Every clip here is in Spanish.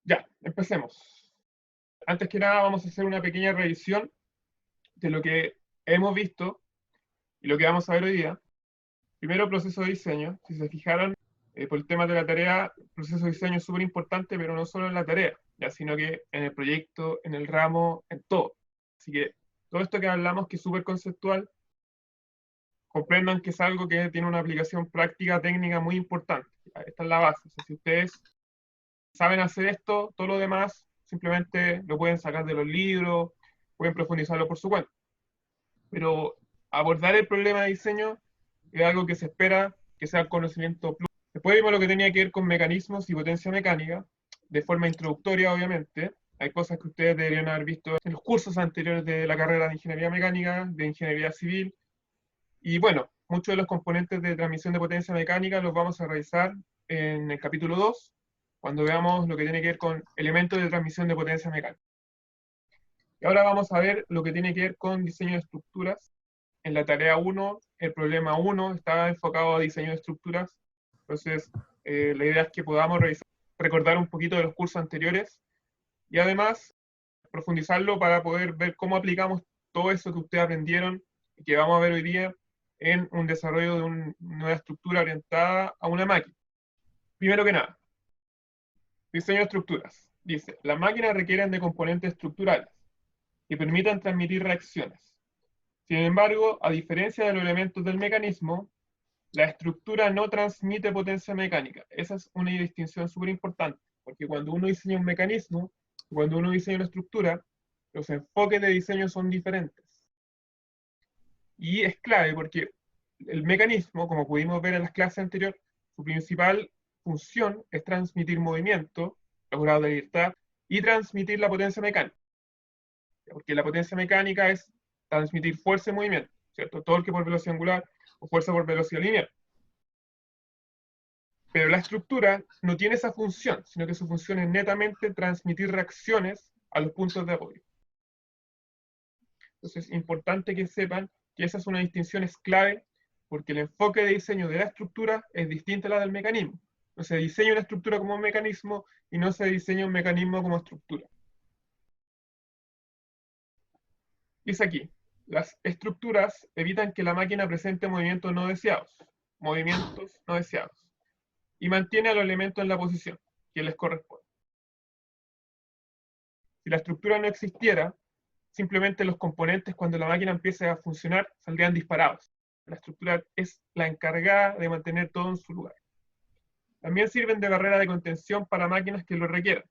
Ya, empecemos. Antes que nada vamos a hacer una pequeña revisión de lo que hemos visto y lo que vamos a ver hoy día. Primero, proceso de diseño. Si se fijaron, por el tema de la tarea, el proceso de diseño es súper importante, pero no solo en la tarea, ya, sino que en el proyecto, en el ramo, en todo. Así que todo esto que hablamos, que es súper conceptual, comprendan que es algo que tiene una aplicación práctica, técnica muy importante. Esta es la base. O sea, si ustedes saben hacer esto, todo lo demás simplemente lo pueden sacar de los libros, pueden profundizarlo por su cuenta. Pero abordar el problema de diseño es algo que se espera que sea conocimiento plus. Después vimos lo que tenía que ver con mecanismos y potencia mecánica, de forma introductoria, obviamente. Hay cosas que ustedes deberían haber visto en los cursos anteriores de la carrera de ingeniería mecánica, de ingeniería civil. Y bueno, muchos de los componentes de transmisión de potencia mecánica los vamos a revisar en el capítulo 2, cuando veamos lo que tiene que ver con elementos de transmisión de potencia mecánica. Y ahora vamos a ver lo que tiene que ver con diseño de estructuras. En la tarea 1, el problema 1 está enfocado a diseño de estructuras. Entonces, la idea es que podamos revisar, recordar un poquito de los cursos anteriores y además profundizarlo para poder ver cómo aplicamos todo eso que ustedes aprendieron y que vamos a ver hoy día en un desarrollo de una nueva estructura orientada a una máquina. Primero que nada, diseño de estructuras. Dice, las máquinas requieren de componentes estructurales que permitan transmitir reacciones. Sin embargo, a diferencia de los elementos del mecanismo, la estructura no transmite potencia mecánica. Esa es una distinción súper importante, porque cuando uno diseña un mecanismo, cuando uno diseña una estructura, los enfoques de diseño son diferentes. Y es clave porque el mecanismo, como pudimos ver en las clases anteriores, su principal función es transmitir movimiento, los grados de libertad, y transmitir la potencia mecánica. Porque la potencia mecánica es transmitir fuerza y movimiento, ¿cierto? Torque por velocidad angular o fuerza por velocidad lineal. Pero la estructura no tiene esa función, sino que su función es netamente transmitir reacciones a los puntos de apoyo. Entonces es importante que sepan que esa es una distinción es clave, porque el enfoque de diseño de la estructura es distinto a la del mecanismo. No se diseña una estructura como un mecanismo y no se diseña un mecanismo como estructura. Dice aquí, las estructuras evitan que la máquina presente movimientos no deseados, y mantiene a los elementos en la posición que les corresponde. Si la estructura no existiera, simplemente los componentes cuando la máquina empiece a funcionar saldrían disparados. La estructura es la encargada de mantener todo en su lugar. También sirven de barrera de contención para máquinas que lo requieran.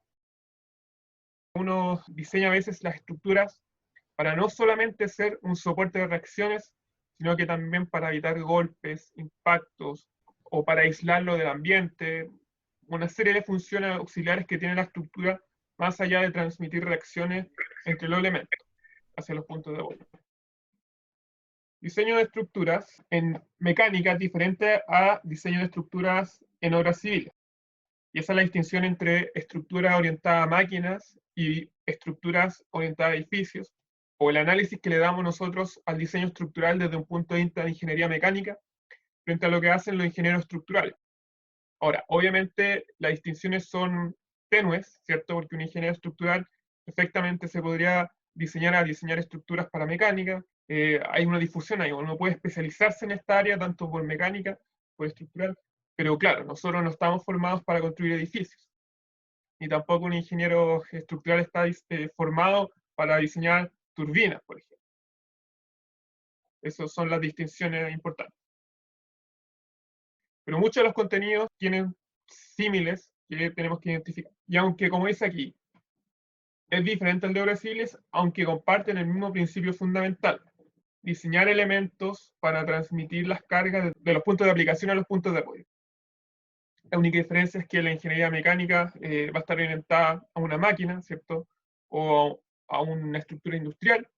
Uno diseña a veces las estructuras para no solamente ser un soporte de reacciones, sino que también para evitar golpes, impactos, o para aislarlo del ambiente, una serie de funciones auxiliares que tiene la estructura más allá de transmitir reacciones entre los elementos hacia los puntos de apoyo. Diseño de estructuras en mecánica es diferente a diseño de estructuras en obras civiles. Y esa es la distinción entre estructuras orientadas a máquinas y estructuras orientadas a edificios, o el análisis que le damos nosotros al diseño estructural desde un punto de vista de ingeniería mecánica frente a lo que hacen los ingenieros estructurales. Ahora, obviamente las distinciones son tenues, ¿cierto? Porque un ingeniero estructural perfectamente se podría diseñar estructuras para mecánica. Hay una difusión ahí, uno puede especializarse en esta área, tanto por mecánica, por estructural, pero claro, nosotros no estamos formados para construir edificios, ni tampoco un ingeniero estructural está formado para diseñar turbinas, por ejemplo. Esas son las distinciones importantes. Pero muchos de los contenidos tienen símiles que tenemos que identificar. Y aunque, como dice aquí, es diferente al de obras civiles, aunque comparten el mismo principio fundamental: diseñar elementos para transmitir las cargas de los puntos de aplicación a los puntos de apoyo. La única diferencia es que la ingeniería mecánica va a estar orientada a una máquina, ¿cierto? O a una estructura industrial,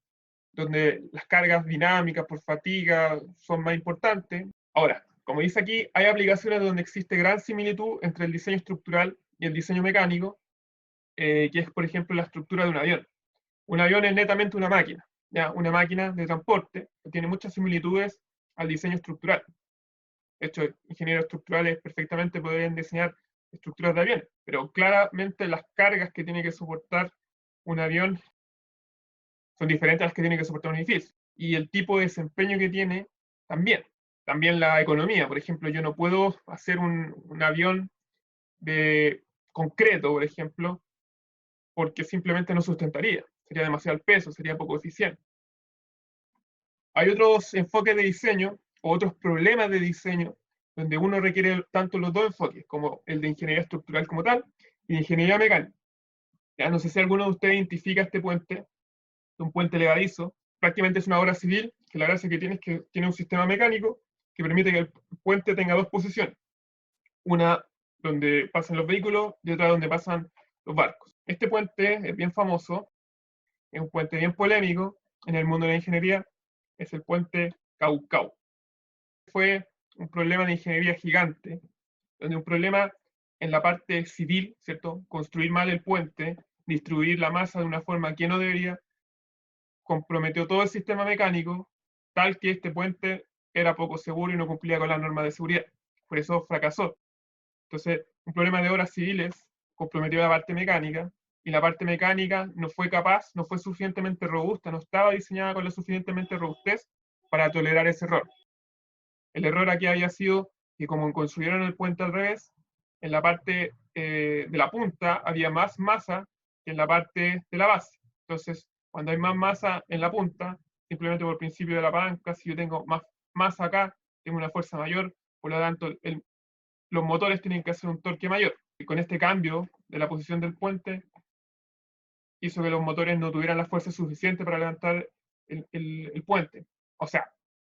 donde las cargas dinámicas por fatiga son más importantes. Ahora, como dice aquí, hay aplicaciones donde existe gran similitud entre el diseño estructural y el diseño mecánico, que es, por ejemplo, la estructura de un avión. Un avión es netamente una máquina, ¿ya? Una máquina de transporte que tiene muchas similitudes al diseño estructural. De hecho, ingenieros estructurales perfectamente pueden diseñar estructuras de aviones, pero claramente las cargas que tiene que soportar un avión son diferentes a las que tiene que soportar un edificio. Y el tipo de desempeño que tiene también. También la economía. Por ejemplo, yo no puedo hacer un avión de concreto, por ejemplo, porque simplemente no sustentaría. Sería demasiado el peso, sería poco eficiente. Hay otros enfoques de diseño o otros problemas de diseño donde uno requiere tanto los dos enfoques, como el de ingeniería estructural como tal y de ingeniería mecánica. Ya no sé si alguno de ustedes identifica este puente, un puente levadizo. Prácticamente es una obra civil, que la gracia que tiene es que tiene un sistema mecánico que permite que el puente tenga dos posiciones. Una donde pasan los vehículos y otra donde pasan los barcos. Este puente es bien famoso, es un puente bien polémico en el mundo de la ingeniería, es el puente Caucau. Fue un problema de ingeniería gigante, donde un problema en la parte civil, ¿cierto? Construir mal el puente, distribuir la masa de una forma que no debería, comprometió todo el sistema mecánico, tal que este puente era poco seguro y no cumplía con las normas de seguridad. Por eso fracasó. Entonces, un problema de obras civiles comprometió la parte mecánica, y la parte mecánica no fue capaz, no fue suficientemente robusta, no estaba diseñada con la suficientemente robustez para tolerar ese error. El error aquí había sido que como construyeron el puente al revés, en la parte de la punta había más masa que en la parte de la base. Entonces, cuando hay más masa en la punta, simplemente por principio de la palanca, si yo tengo más masa acá, tengo una fuerza mayor, por lo tanto, los motores tienen que hacer un torque mayor. Y con este cambio de la posición del puente, hizo que los motores no tuvieran la fuerza suficiente para levantar el puente. O sea,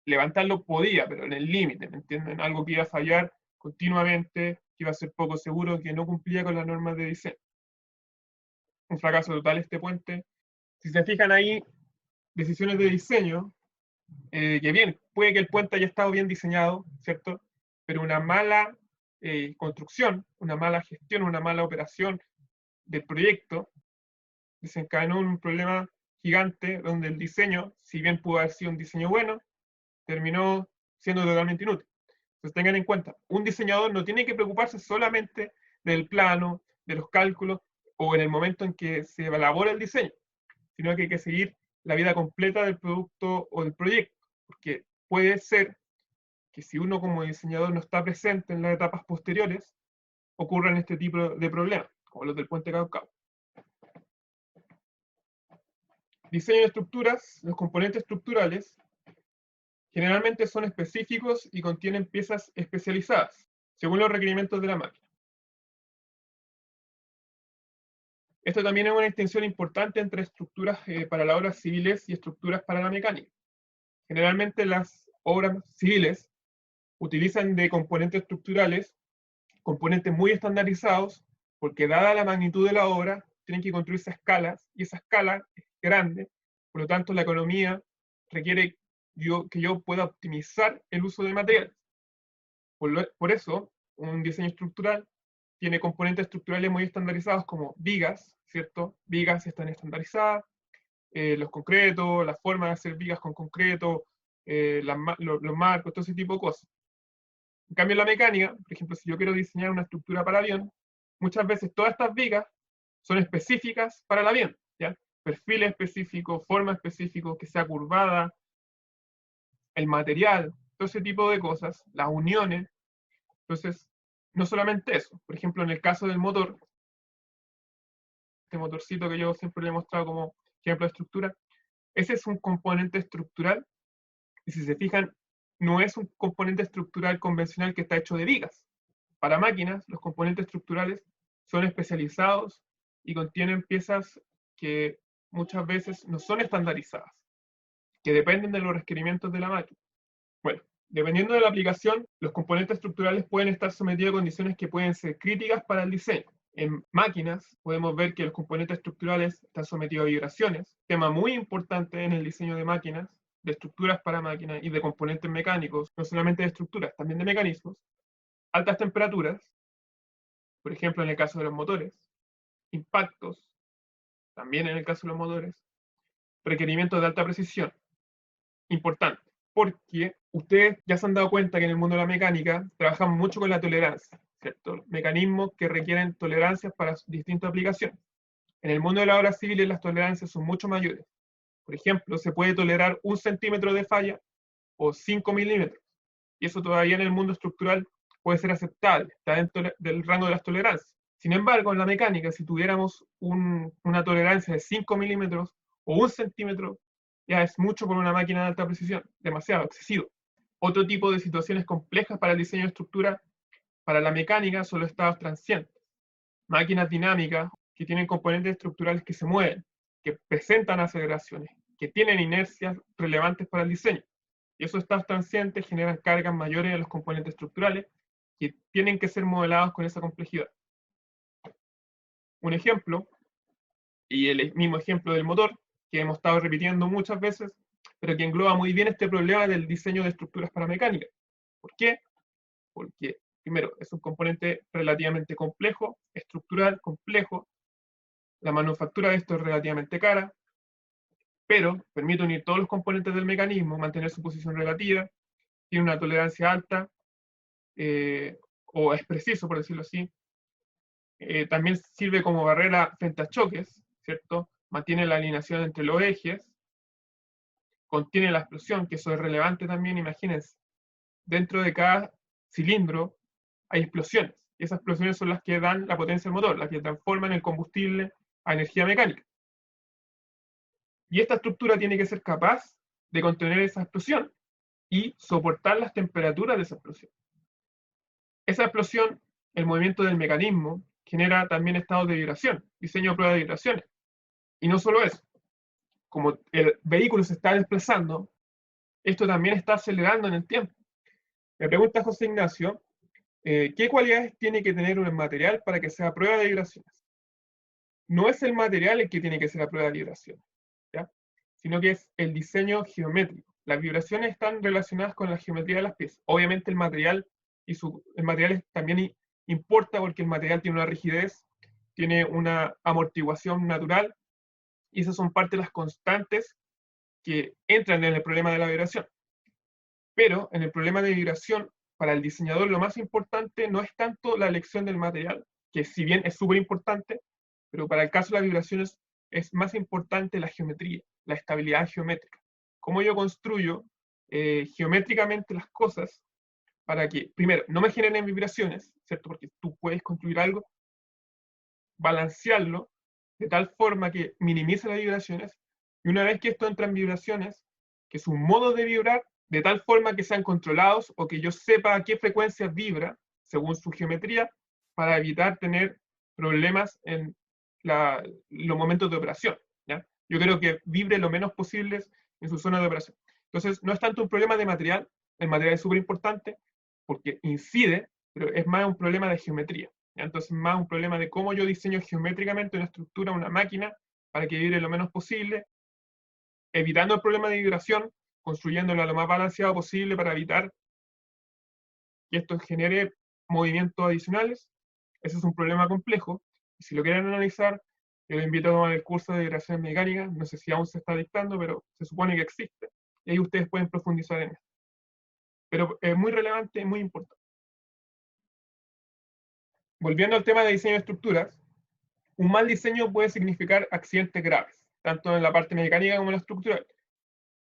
levantarlo podía, pero en el límite, ¿me entienden? Algo que iba a fallar continuamente, que iba a ser poco seguro, que no cumplía con las normas de diseño. Un fracaso total este puente. Si se fijan ahí, decisiones de diseño, que bien, puede que el puente haya estado bien diseñado, ¿cierto? Pero una mala construcción, una mala gestión, una mala operación del proyecto desencadenó un problema gigante donde el diseño, si bien pudo haber sido un diseño bueno, terminó siendo totalmente inútil. Entonces tengan en cuenta, un diseñador no tiene que preocuparse solamente del plano, de los cálculos o en el momento en que se elabora el diseño, sino que hay que seguir la vida completa del producto o del proyecto, porque puede ser que si uno como diseñador no está presente en las etapas posteriores, ocurran este tipo de problemas, como los del puente Caucao. Diseño de estructuras, los componentes estructurales generalmente son específicos y contienen piezas especializadas, según los requerimientos de la máquina. Esto también es una distinción importante entre estructuras para las obras civiles y estructuras para la mecánica. Generalmente las obras civiles utilizan de componentes estructurales componentes muy estandarizados, porque dada la magnitud de la obra, tienen que construirse a escalas, y esa escala es grande, por lo tanto la economía requiere que yo pueda optimizar el uso de materiales. Por eso, un diseño estructural tiene componentes estructurales muy estandarizados como vigas, ¿cierto? Vigas están estandarizadas, los concretos, la forma de hacer vigas con concreto, los marcos, todo ese tipo de cosas. En cambio, en la mecánica, por ejemplo, si yo quiero diseñar una estructura para avión, muchas veces todas estas vigas son específicas para el avión, ¿ya? Perfiles específicos, forma específica, que sea curvada, el material, todo ese tipo de cosas, las uniones. Entonces, no solamente eso, por ejemplo, en el caso del motor, este motorcito que yo siempre le he mostrado como ejemplo de estructura, ese es un componente estructural, y si se fijan, no es un componente estructural convencional que está hecho de vigas. Para máquinas, los componentes estructurales son especializados y contienen piezas que muchas veces no son estandarizadas, que dependen de los requerimientos de la máquina. Bueno, dependiendo de la aplicación, los componentes estructurales pueden estar sometidos a condiciones que pueden ser críticas para el diseño. En máquinas podemos ver que los componentes estructurales están sometidos a vibraciones, tema muy importante en el diseño de máquinas, de estructuras para máquinas y de componentes mecánicos, no solamente de estructuras, también de mecanismos, altas temperaturas, por ejemplo en el caso de los motores, impactos, también en el caso de los motores, requerimientos de alta precisión, importante, porque ustedes ya se han dado cuenta que en el mundo de la mecánica trabajamos mucho con la tolerancia, ¿cierto? Mecanismos que requieren tolerancias para distintas aplicaciones. En el mundo de las obras civiles las tolerancias son mucho mayores. Por ejemplo, se puede tolerar 1 centímetro de falla o 5 milímetros. Y eso todavía en el mundo estructural puede ser aceptable, está dentro del rango de las tolerancias. Sin embargo, en la mecánica, si tuviéramos una tolerancia de 5 milímetros o 1 centímetro, ya es mucho por una máquina de alta precisión, demasiado, excesivo. Otro tipo de situaciones complejas para el diseño de estructura, para la mecánica, son los estados transientes. Máquinas dinámicas que tienen componentes estructurales que se mueven, que presentan aceleraciones, que tienen inercias relevantes para el diseño. Y esos estados transientes generan cargas mayores en los componentes estructurales que tienen que ser modelados con esa complejidad. Un ejemplo, y el mismo ejemplo del motor, que hemos estado repitiendo muchas veces, pero que engloba muy bien este problema del diseño de estructuras para mecánica. ¿Por qué? Porque, primero, es un componente relativamente complejo, estructural, complejo. La manufactura de esto es relativamente cara, pero permite unir todos los componentes del mecanismo, mantener su posición relativa, tiene una tolerancia alta, o es preciso, por decirlo así. También sirve como barrera frente a choques, ¿cierto? Mantiene la alineación entre los ejes, contiene la explosión, que eso es relevante también, imagínense. Dentro de cada cilindro hay explosiones, y esas explosiones son las que dan la potencia al motor, las que transforman el combustible a energía mecánica. Y esta estructura tiene que ser capaz de contener esa explosión y soportar las temperaturas de esa explosión. Esa explosión, el movimiento del mecanismo, genera también estados de vibración, diseño de prueba de vibraciones. Y no solo eso, como el vehículo se está desplazando, esto también está acelerando en el tiempo. Me pregunta José Ignacio, ¿qué cualidades tiene que tener un material para que sea prueba de vibraciones? No es el material el que tiene que ser a prueba de vibraciones, ¿ya? Sino que es el diseño geométrico. Las vibraciones están relacionadas con la geometría de las piezas. Obviamente el material también importa porque el material tiene una rigidez, tiene una amortiguación natural, y esas son parte de las constantes que entran en el problema de la vibración. Pero en el problema de vibración, para el diseñador lo más importante no es tanto la elección del material, que si bien es súper importante, pero para el caso de las vibraciones es más importante la geometría, la estabilidad geométrica. Cómo yo construyo geométricamente las cosas para que, primero, no me generen vibraciones, ¿cierto? Porque tú puedes construir algo, balancearlo de tal forma que minimice las vibraciones, y una vez que esto entra en vibraciones, que su modo de vibrar, de tal forma que sean controlados o que yo sepa a qué frecuencia vibra, según su geometría, para evitar tener problemas en los momentos de operación, ¿ya? Yo creo que vibre lo menos posible en su zona de operación. Entonces, no es tanto un problema de material, el material es súper importante porque incide, pero es más un problema de geometría. Entonces, más un problema de cómo yo diseño geométricamente una estructura, una máquina, para que vibre lo menos posible, evitando el problema de vibración, construyéndola lo más balanceado posible para evitar que esto genere movimientos adicionales. Ese es un problema complejo. Y si lo quieren analizar, yo les invito a tomar el curso de vibraciones mecánicas. No sé si aún se está dictando, pero se supone que existe. Y ahí ustedes pueden profundizar en esto. Pero es muy relevante y muy importante. Volviendo al tema de diseño de estructuras, un mal diseño puede significar accidentes graves, tanto en la parte mecánica como en la estructural.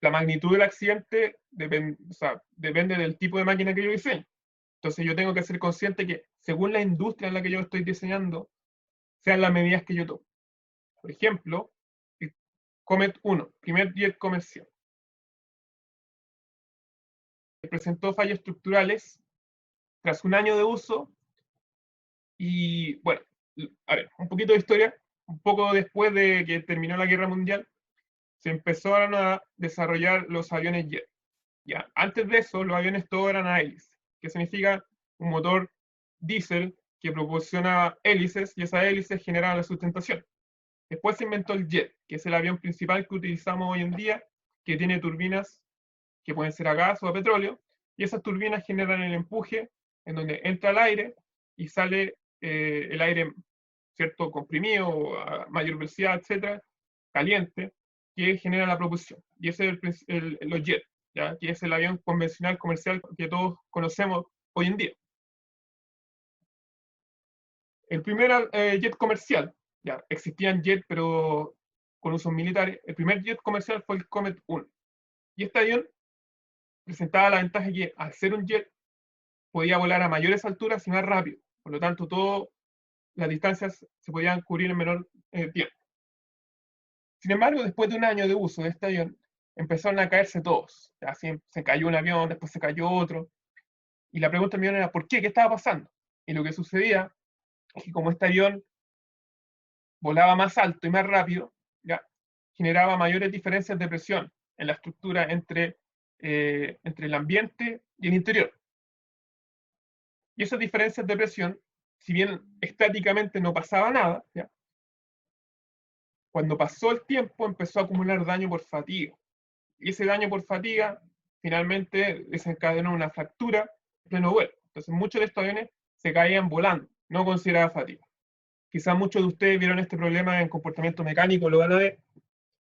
La magnitud del accidente depende del tipo de máquina que yo diseño. Entonces yo tengo que ser consciente que según la industria en la que yo estoy diseñando, sean las medidas que yo tomo. Por ejemplo, el Comet 1, primer jet comercial, presentó fallos estructurales tras un año de uso y, bueno, a ver, un poquito de historia. Un poco después de que terminó la Guerra Mundial, se empezaron a desarrollar los aviones jet. ¿Ya? Antes de eso, los aviones todos eran a hélice, que significa un motor diésel que proporciona hélices y esas hélices generan la sustentación. Después se inventó el jet, que es el avión principal que utilizamos hoy en día, que tiene turbinas que pueden ser a gas o a petróleo, y esas turbinas generan el empuje en donde entra el aire y sale el aire, ¿cierto?, comprimido, a mayor velocidad, etcétera, caliente, que genera la propulsión. Y ese es los jets, ¿ya? Que es el avión convencional comercial que todos conocemos hoy en día. El primer jet comercial, ya existían jets pero con usos militares, el primer jet comercial fue el Comet 1. Y este avión presentaba la ventaja que al ser un jet podía volar a mayores alturas y más rápido. Por lo tanto, todas las distancias se podían cubrir en menor tiempo. Sin embargo, después de un año de uso de este avión, empezaron a caerse todos. Así se cayó un avión, después se cayó otro. Y la pregunta del millón era, ¿por qué? ¿Qué estaba pasando? Y lo que sucedía es que como este avión volaba más alto y más rápido, ¿ya? Generaba mayores diferencias de presión en la estructura entre el ambiente y el interior. Y esas diferencias de presión, si bien estáticamente no pasaba nada, ¿ya? Cuando pasó el tiempo empezó a acumular daño por fatiga. Y ese daño por fatiga finalmente desencadenó una fractura en pleno vuelo. Entonces muchos de estos aviones se caían volando, no consideraba fatiga. Quizás muchos de ustedes vieron este problema en comportamiento mecánico, lo van a ver,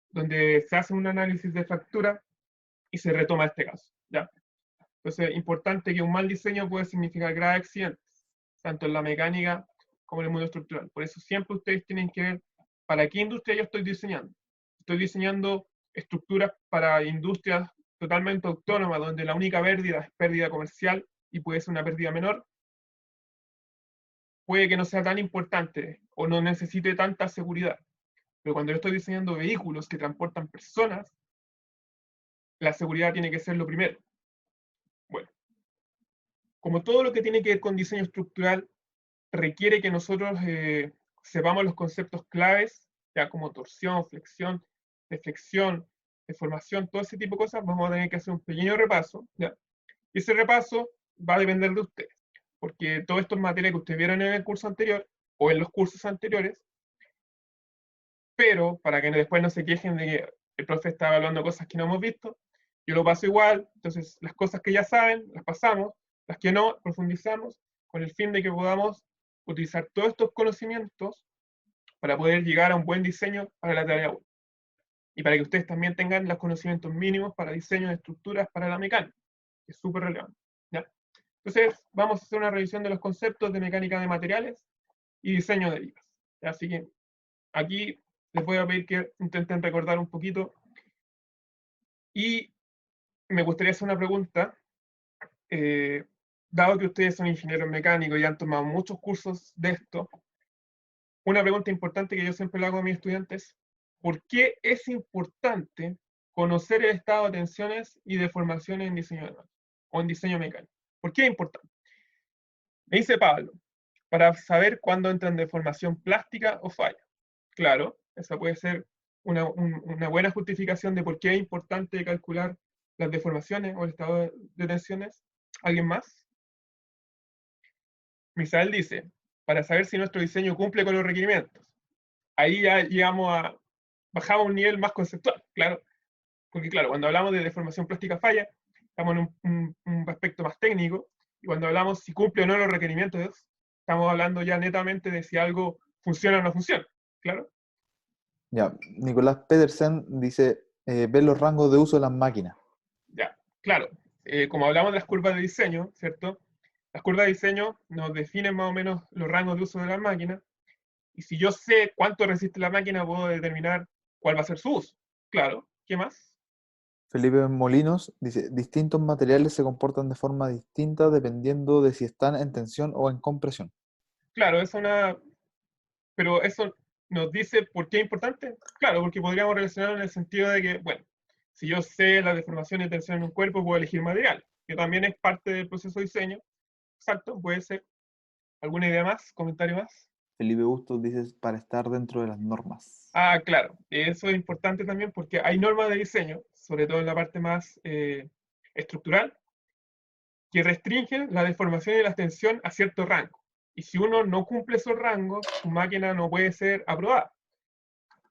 donde se hace un análisis de fractura y se retoma este caso, ¿ya? Entonces, importante que un mal diseño puede significar graves accidentes, tanto en la mecánica como en el mundo estructural. Por eso siempre ustedes tienen que ver para qué industria yo estoy diseñando. Estoy diseñando estructuras para industrias totalmente autónomas, donde la única pérdida es pérdida comercial y puede ser una pérdida menor. Puede que no sea tan importante o no necesite tanta seguridad. Pero cuando yo estoy diseñando vehículos que transportan personas, la seguridad tiene que ser lo primero. Bueno, como todo lo que tiene que ver con diseño estructural requiere que nosotros sepamos los conceptos claves, ya como torsión, flexión, deflexión, deformación, todo ese tipo de cosas, vamos a tener que hacer un pequeño repaso, ¿ya? Y ese repaso va a depender de ustedes, porque todo esto es materia que ustedes vieron en el curso anterior o en los cursos anteriores, pero para que después no se quejen de que el profe está evaluando cosas que no hemos visto, yo lo paso igual, entonces las cosas que ya saben, las pasamos, las que no, profundizamos, con el fin de que podamos utilizar todos estos conocimientos para poder llegar a un buen diseño para la tarea 1. Y para que ustedes también tengan los conocimientos mínimos para diseño de estructuras para la mecánica, que es súper relevante, ¿ya? Entonces, vamos a hacer una revisión de los conceptos de mecánica de materiales y diseño de vías. Así que aquí les voy a pedir que intenten recordar un poquito. Y me gustaría hacer una pregunta. Dado que ustedes son ingenieros mecánicos y han tomado muchos cursos de esto, una pregunta importante que yo siempre le hago a mis estudiantes: ¿por qué es importante conocer el estado de tensiones y deformaciones en diseño de máquinas o en diseño mecánico? ¿Por qué es importante? Me dice Pablo, para saber cuándo entra en deformación plástica o falla. Claro, esa puede ser una buena justificación de por qué es importante calcular las deformaciones o el estado de tensiones. ¿Alguien más? Misael dice, para saber si nuestro diseño cumple con los requerimientos. Ahí ya bajamos a un nivel más conceptual, claro. Porque claro, cuando hablamos de deformación plástica falla, estamos en un aspecto más técnico, y cuando hablamos si cumple o no los requerimientos, estamos hablando ya netamente de si algo funciona o no funciona, claro. Ya, Nicolás Pedersen dice, ver los rangos de uso de las máquinas. Ya, claro. Como hablamos de las curvas de diseño, ¿cierto? Las curvas de diseño nos definen más o menos los rangos de uso de la máquina, y si yo sé cuánto resiste la máquina, puedo determinar cuál va a ser su uso. Claro, ¿qué más? Felipe Molinos dice, distintos materiales se comportan de forma distinta dependiendo de si están en tensión o en compresión. Claro, pero eso nos dice por qué es importante. Claro, porque podríamos relacionarlo en el sentido de que, bueno, si yo sé la deformación y tensión en un cuerpo, puedo elegir material, que también es parte del proceso de diseño. Exacto, puede ser. ¿Alguna idea más? ¿Comentario más? Felipe Bustos dice, para estar dentro de las normas. Ah, claro, eso es importante también porque hay normas de diseño, sobre todo en la parte más estructural, que restringen la deformación y la extensión a cierto rango. Y si uno no cumple esos rangos, su máquina no puede ser aprobada.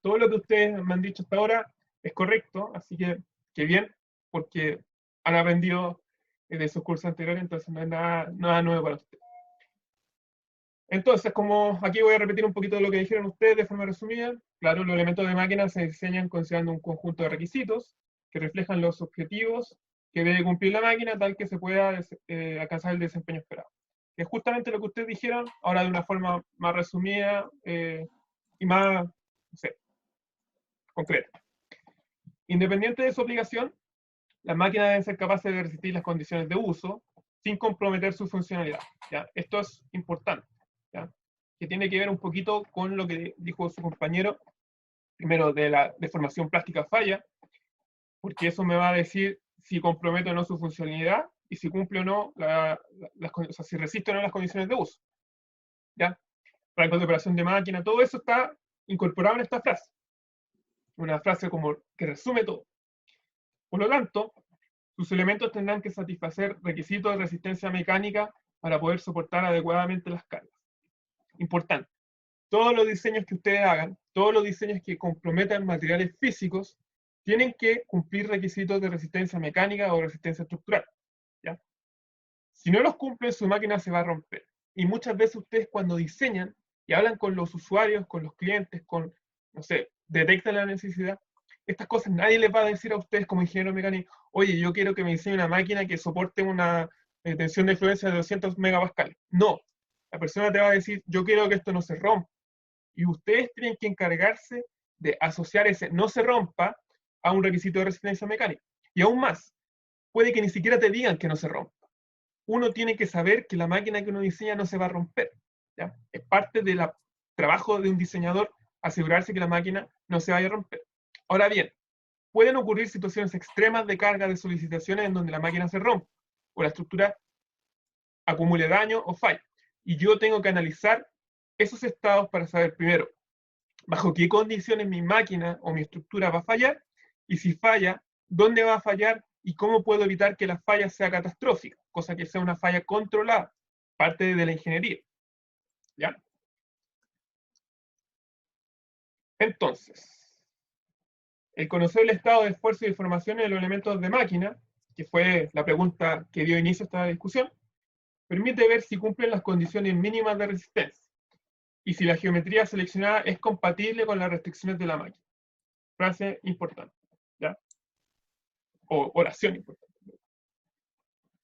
Todo lo que ustedes me han dicho hasta ahora es correcto, así que bien, porque han aprendido de sus cursos anteriores, entonces no es nada nuevo para ustedes. Entonces, como aquí voy a repetir un poquito de lo que dijeron ustedes de forma resumida, claro, los elementos de máquina se diseñan considerando un conjunto de requisitos que reflejan los objetivos que debe cumplir la máquina tal que se pueda alcanzar el desempeño esperado. que es justamente lo que ustedes dijeron, ahora de una forma más resumida y más, no sé, concreta. Independiente de su aplicación, las máquinas deben ser capaces de resistir las condiciones de uso sin comprometer su funcionalidad. ¿Ya? Esto es importante, ¿ya? Que tiene que ver un poquito con lo que dijo su compañero, primero de la deformación plástica falla, porque eso me va a decir si compromete o no su funcionalidad y si cumple o no, o sea, si resiste o no las condiciones de uso. ¿Ya? Rangos de operación de máquina, todo eso está incorporado en esta frase. Una frase como que resume todo. Por lo tanto, sus elementos tendrán que satisfacer requisitos de resistencia mecánica para poder soportar adecuadamente las cargas. Importante. Todos los diseños que ustedes hagan, todos los diseños que comprometan materiales físicos, tienen que cumplir requisitos de resistencia mecánica o resistencia estructural. ¿Ya? Si no los cumplen, su máquina se va a romper. Y muchas veces ustedes cuando diseñan y hablan con los usuarios, con los clientes, no sé, detectan la necesidad, estas cosas nadie les va a decir a ustedes como ingeniero mecánico, oye, yo quiero que me diseñe una máquina que soporte una tensión de influencia de 200 megapascales. No, la persona te va a decir, yo quiero que esto no se rompa. Y ustedes tienen que encargarse de asociar ese no se rompa a un requisito de resistencia mecánica. Y aún más, puede que ni siquiera te digan que no se rompa. Uno tiene que saber que la máquina que uno diseña no se va a romper. ¿Ya? Es parte del trabajo de un diseñador asegurarse que la máquina no se vaya a romper. Ahora bien, pueden ocurrir situaciones extremas de carga de solicitaciones en donde la máquina se rompe o la estructura acumule daño o falla. Y yo tengo que analizar esos estados para saber primero bajo qué condiciones mi máquina o mi estructura va a fallar y si falla, dónde va a fallar y cómo puedo evitar que la falla sea catastrófica, cosa que sea una falla controlada, parte de la ingeniería. ¿Ya? Entonces, el conocer el estado de esfuerzo y deformación de los elementos de máquina, que fue la pregunta que dio inicio a esta discusión, permite ver si cumplen las condiciones mínimas de resistencia y si la geometría seleccionada es compatible con las restricciones de la máquina. Frase importante, ¿ya? O oración importante.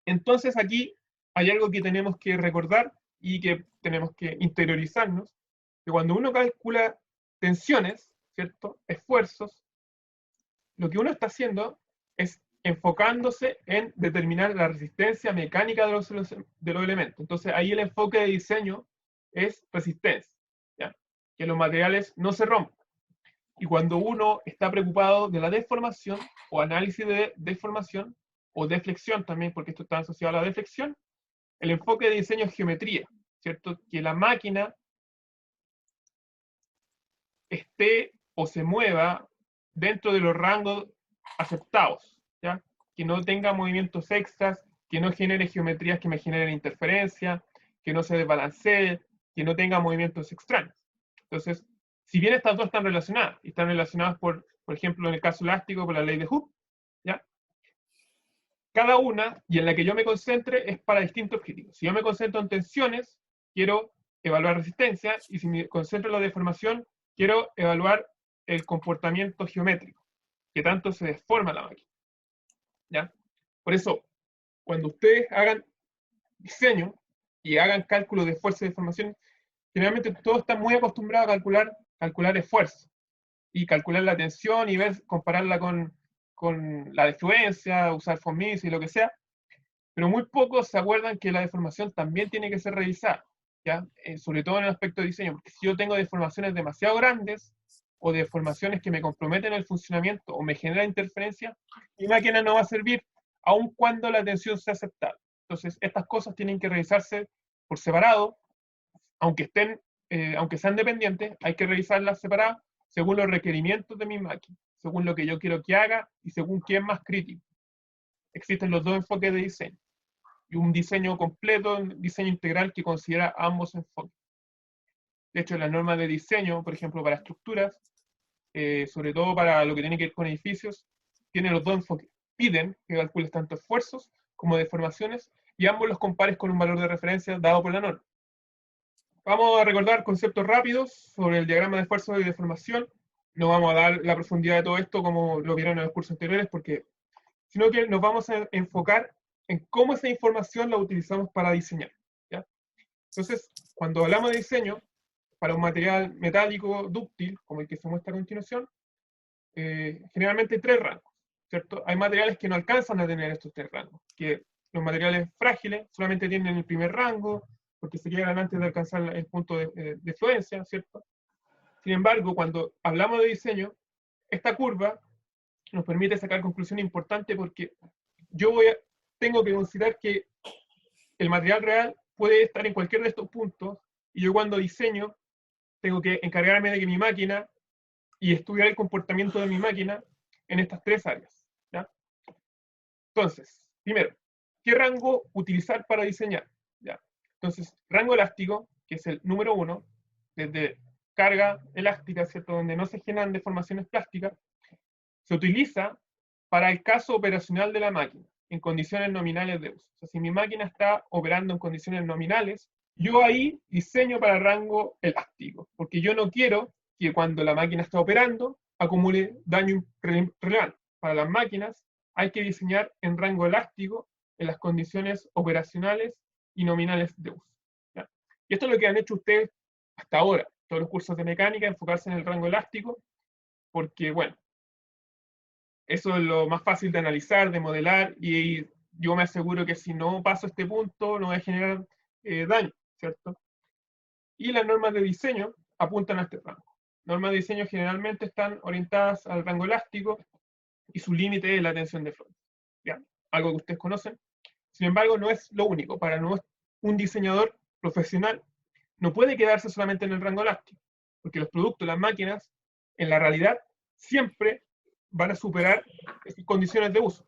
Entonces aquí hay algo que tenemos que recordar y que tenemos que interiorizarnos, que cuando uno calcula tensiones, ¿cierto? Esfuerzos, lo que uno está haciendo es enfocándose en determinar la resistencia mecánica de los elementos. Entonces ahí el enfoque de diseño es resistencia, ¿ya? Que los materiales no se rompan. Y cuando uno está preocupado de la deformación o análisis de deformación o deflexión también, porque esto está asociado a la deflexión, el enfoque de diseño es geometría, ¿cierto? Que la máquina esté o se mueva dentro de los rangos aceptados, ¿ya? Que no tenga movimientos extras, que no genere geometrías que me generen interferencia, que no se desbalancee, que no tenga movimientos extraños. Entonces, si bien estas dos están relacionadas, y están relacionadas por ejemplo, en el caso elástico, por la ley de Hooke, ¿ya? Cada una, y en la que yo me concentre, es para distintos objetivos. Si yo me concentro en tensiones, quiero evaluar resistencia, y si me concentro en la deformación, quiero evaluar el comportamiento geométrico, que tanto se deforma la máquina. ¿Ya? Por eso, cuando ustedes hagan diseño y hagan cálculos de fuerza y deformación, generalmente todos están muy acostumbrados a calcular esfuerzo y calcular la tensión y compararla con la defluencia, usar FOMIS y lo que sea, pero muy pocos se acuerdan que la deformación también tiene que ser revisada, ¿ya? Sobre todo en el aspecto de diseño, porque si yo tengo deformaciones demasiado grandes o deformaciones que me comprometen el funcionamiento o me generan interferencia, mi máquina no va a servir aun cuando la tensión sea aceptable. Entonces, estas cosas tienen que revisarse por separado, aunque aunque sean dependientes, hay que revisarlas separadas según los requerimientos de mi máquina, según lo que yo quiero que haga y según quién es más crítico. Existen los dos enfoques de diseño y un diseño completo, un diseño integral que considera ambos enfoques. De hecho, las normas de diseño, por ejemplo, para estructuras, sobre todo para lo que tiene que ver con edificios, tienen los dos enfoques. Piden que calcules tanto esfuerzos como deformaciones y ambos los compares con un valor de referencia dado por la norma. Vamos a recordar conceptos rápidos sobre el diagrama de esfuerzo y deformación. No vamos a dar la profundidad de todo esto como lo vieron en los cursos anteriores, sino que nos vamos a enfocar en cómo esa información la utilizamos para diseñar, ¿ya? Entonces, cuando hablamos de diseño, para un material metálico dúctil, como el que se muestra a continuación, generalmente hay tres rangos, ¿cierto? Hay materiales que no alcanzan a tener estos tres rangos, que los materiales frágiles solamente tienen el primer rango, porque se llegan antes de alcanzar el punto de fluencia, ¿cierto? Sin embargo, cuando hablamos de diseño, esta curva nos permite sacar conclusiones importantes porque yo tengo que considerar que el material real puede estar en cualquiera de estos puntos y yo cuando diseño tengo que encargarme de que mi máquina y estudiar el comportamiento de mi máquina en estas tres áreas. ¿Ya? Entonces, primero, ¿qué rango utilizar para diseñar? ¿Ya? Entonces, rango elástico, que es el número 1, desde carga elástica, ¿cierto? Donde no se generan deformaciones plásticas, se utiliza para el caso operacional de la máquina, en condiciones nominales de uso. O sea, si mi máquina está operando en condiciones nominales, yo ahí diseño para rango elástico, porque yo no quiero que cuando la máquina está operando acumule daño relevante. Para las máquinas hay que diseñar en rango elástico en las condiciones operacionales y nominales de uso. ¿Ya? Y esto es lo que han hecho ustedes hasta ahora, todos los cursos de mecánica, enfocarse en el rango elástico, porque, bueno, eso es lo más fácil de analizar, de modelar, y yo me aseguro que si no paso este punto no voy a generar daño, ¿cierto? Y las normas de diseño apuntan a este rango. Normas de diseño generalmente están orientadas al rango elástico y su límite es la tensión de Freud. ¿Ya? Algo que ustedes conocen. Sin embargo, no es lo único. Para un diseñador profesional no puede quedarse solamente en el rango elástico, porque los productos, las máquinas, en la realidad, siempre van a superar esas condiciones de uso.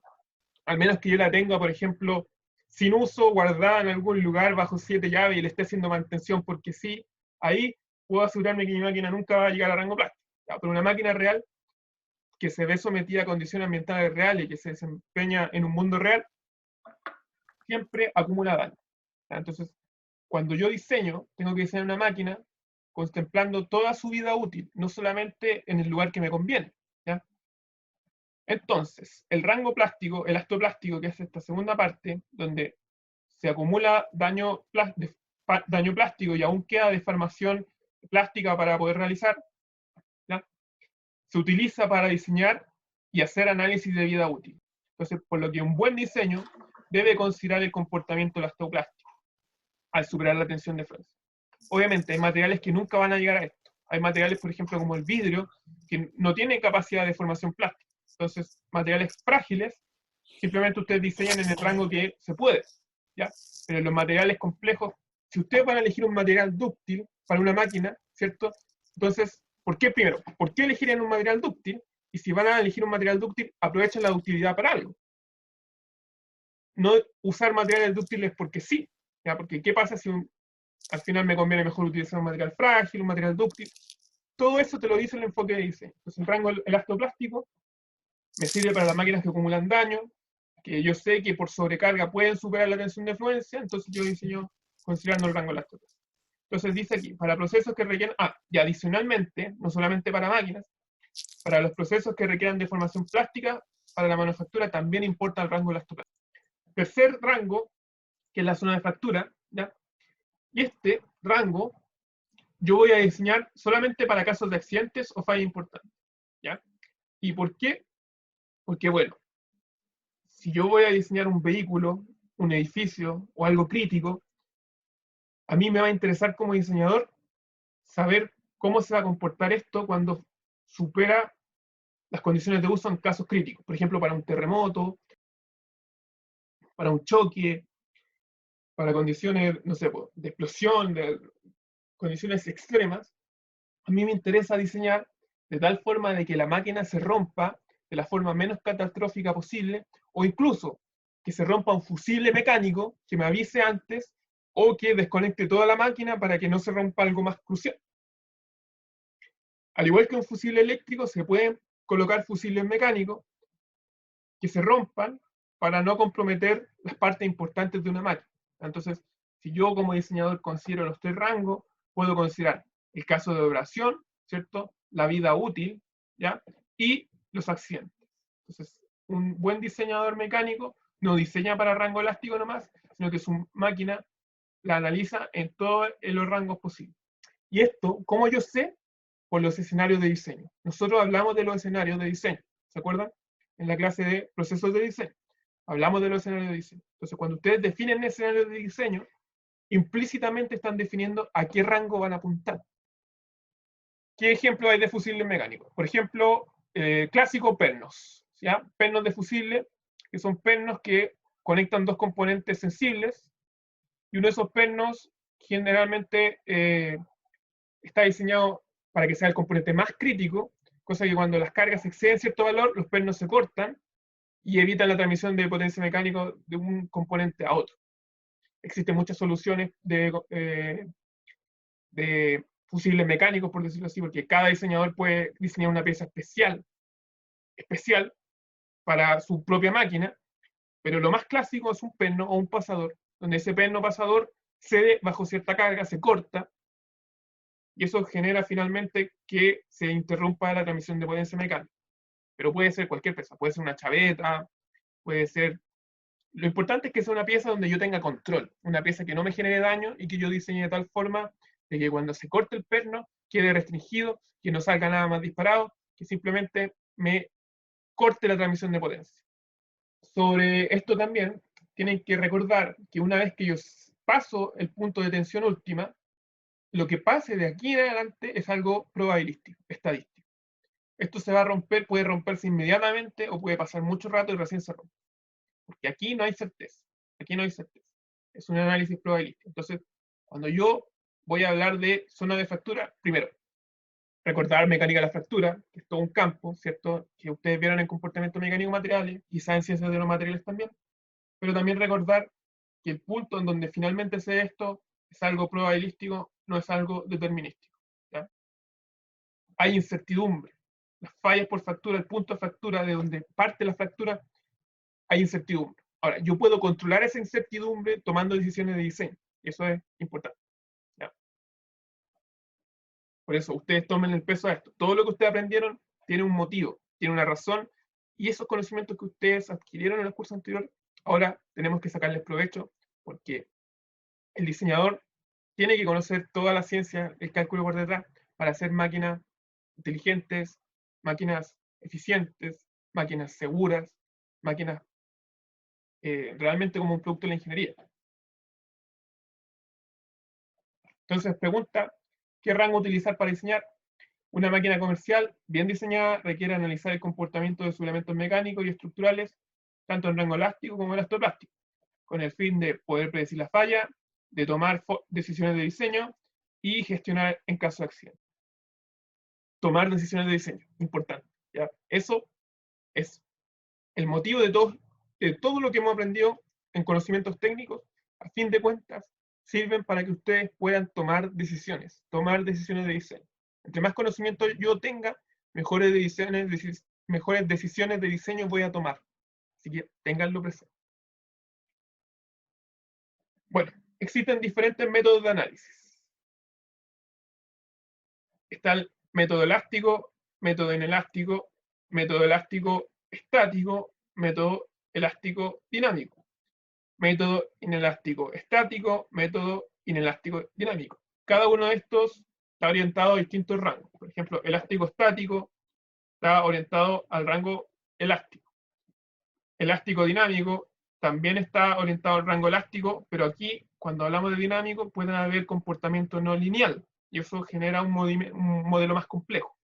Al menos que yo la tenga, por ejemplo, sin uso, guardada en algún lugar bajo 7 llaves y le esté haciendo mantención porque sí, ahí puedo asegurarme que mi máquina nunca va a llegar a rango plástico. Pero una máquina real que se ve sometida a condiciones ambientales reales y que se desempeña en un mundo real, siempre acumula daño. Entonces, cuando yo diseño, tengo que diseñar una máquina contemplando toda su vida útil, no solamente en el lugar que me conviene. ¿Ya? Entonces, el rango plástico, el astoplástico, que es esta segunda parte, donde se acumula daño plástico y aún queda deformación plástica para poder realizar, ¿ya? Se utiliza para diseñar y hacer análisis de vida útil. Entonces, por lo que un buen diseño debe considerar el comportamiento del astoplástico al superar la tensión de Freud. Obviamente, hay materiales que nunca van a llegar a esto. Hay materiales, por ejemplo, como el vidrio, que no tienen capacidad de formación plástica. Entonces, materiales frágiles, simplemente ustedes diseñan en el rango que se puede, ¿ya? Pero los materiales complejos, si ustedes van a elegir un material dúctil para una máquina, ¿cierto? Entonces, ¿por qué primero? ¿Por qué elegirían un material dúctil? Y si van a elegir un material dúctil, aprovechen la ductilidad para algo. No usar materiales dúctiles porque sí, ¿ya? Porque ¿qué pasa si al final me conviene mejor utilizar un material frágil, un material dúctil? Todo eso te lo dice el enfoque de diseño. Entonces, el rango elastoplástico me sirve para las máquinas que acumulan daño, que yo sé que por sobrecarga pueden superar la tensión de fluencia, entonces yo diseño considerando el rango elásticos. Entonces dice aquí, para procesos que requieran, y adicionalmente, no solamente para máquinas, para los procesos que requieran deformación plástica, para la manufactura también importa el rango elastoplástico. Tercer rango, que es la zona de fractura, ¿ya? Y este rango yo voy a diseñar solamente para casos de accidentes o fallas importantes, ¿ya? ¿Y por qué? Porque, bueno, si yo voy a diseñar un vehículo, un edificio o algo crítico, a mí me va a interesar como diseñador saber cómo se va a comportar esto cuando supera las condiciones de uso en casos críticos. Por ejemplo, para un terremoto, para un choque, para condiciones, no sé, de explosión, de condiciones extremas. A mí me interesa diseñar de tal forma de que la máquina se rompa de la forma menos catastrófica posible, o incluso que se rompa un fusible mecánico que me avise antes, o que desconecte toda la máquina para que no se rompa algo más crucial. Al igual que un fusible eléctrico, se pueden colocar fusibles mecánicos que se rompan para no comprometer las partes importantes de una máquina. Entonces, si yo como diseñador considero los tres rangos, puedo considerar el caso de operación, ¿cierto? La vida útil, ¿ya? Y los accidentes. Entonces, un buen diseñador mecánico no diseña para rango elástico nomás, sino que su máquina la analiza en todos los rangos posibles. Y esto, ¿cómo yo sé? Por los escenarios de diseño. Nosotros hablamos de los escenarios de diseño, ¿se acuerdan? En la clase de procesos de diseño. Hablamos de los escenarios de diseño. Entonces, cuando ustedes definen escenarios de diseño, implícitamente están definiendo a qué rango van a apuntar. ¿Qué ejemplo hay de fusibles mecánicos? Por ejemplo, clásico pernos, ¿ya? Pernos de fusible, que son pernos que conectan dos componentes sensibles, y uno de esos pernos generalmente está diseñado para que sea el componente más crítico, cosa que cuando las cargas exceden cierto valor, los pernos se cortan y evitan la transmisión de potencia mecánica de un componente a otro. Existen muchas soluciones de fusibles mecánicos, por decirlo así, porque cada diseñador puede diseñar una pieza especial para su propia máquina, pero lo más clásico es un perno o un pasador, donde ese perno pasador cede bajo cierta carga, se corta, y eso genera finalmente que se interrumpa la transmisión de potencia mecánica. Pero puede ser cualquier pieza, puede ser una chaveta, puede ser... Lo importante es que sea una pieza donde yo tenga control, una pieza que no me genere daño y que yo diseñe de tal forma de que cuando se corte el perno quede restringido, que no salga nada más disparado, que simplemente me corte la transmisión de potencia. Sobre esto también tienen que recordar que una vez que yo paso el punto de tensión última, lo que pase de aquí en adelante es algo probabilístico, estadístico. Esto se va a romper, puede romperse inmediatamente o puede pasar mucho rato y recién se rompe. Porque aquí no hay certeza. Aquí no hay certeza. Es un análisis probabilístico. Entonces, cuando yo voy a hablar de zona de fractura, primero, recordar mecánica de la fractura, que es todo un campo, ¿cierto? Que ustedes vieron en comportamiento mecánico materiales, quizá en ciencias de los materiales también, pero también recordar que el punto en donde finalmente se ve esto es algo probabilístico, no es algo determinístico. ¿ya? Hay incertidumbre. Las fallas por fractura, el punto de fractura de donde parte la fractura, hay incertidumbre. Ahora, yo puedo controlar esa incertidumbre tomando decisiones de diseño. Y eso es importante. ¿ya? Por eso, ustedes tomen el peso a esto. Todo lo que ustedes aprendieron tiene un motivo, tiene una razón, y esos conocimientos que ustedes adquirieron en el curso anterior, ahora tenemos que sacarles provecho, porque el diseñador tiene que conocer toda la ciencia del cálculo por detrás para hacer máquinas inteligentes, máquinas eficientes, máquinas seguras, máquinas realmente como un producto de la ingeniería. Entonces pregunta, ¿qué rango utilizar para diseñar? Una máquina comercial bien diseñada requiere analizar el comportamiento de sus elementos mecánicos y estructurales, tanto en rango elástico como elastoplástico, con el fin de poder predecir la falla, de tomar decisiones de diseño y gestionar en caso de accidente. Tomar decisiones de diseño, importante. ¿ya? Eso es el motivo de todo lo que hemos aprendido en conocimientos técnicos, a fin de cuentas, sirven para que ustedes puedan tomar decisiones de diseño. Entre más conocimiento yo tenga, mejores decisiones de diseño voy a tomar. Así que tenganlo presente. Bueno, existen diferentes métodos de análisis. Está el método elástico, método inelástico, método elástico estático, método elástico dinámico, método inelástico estático, método inelástico dinámico. Cada uno de estos está orientado a distintos rangos. Por ejemplo, elástico estático está orientado al rango elástico. Elástico dinámico también está orientado al rango elástico, pero aquí, cuando hablamos de dinámico, pueden haber comportamiento no lineal, y eso genera un modelo más complejo.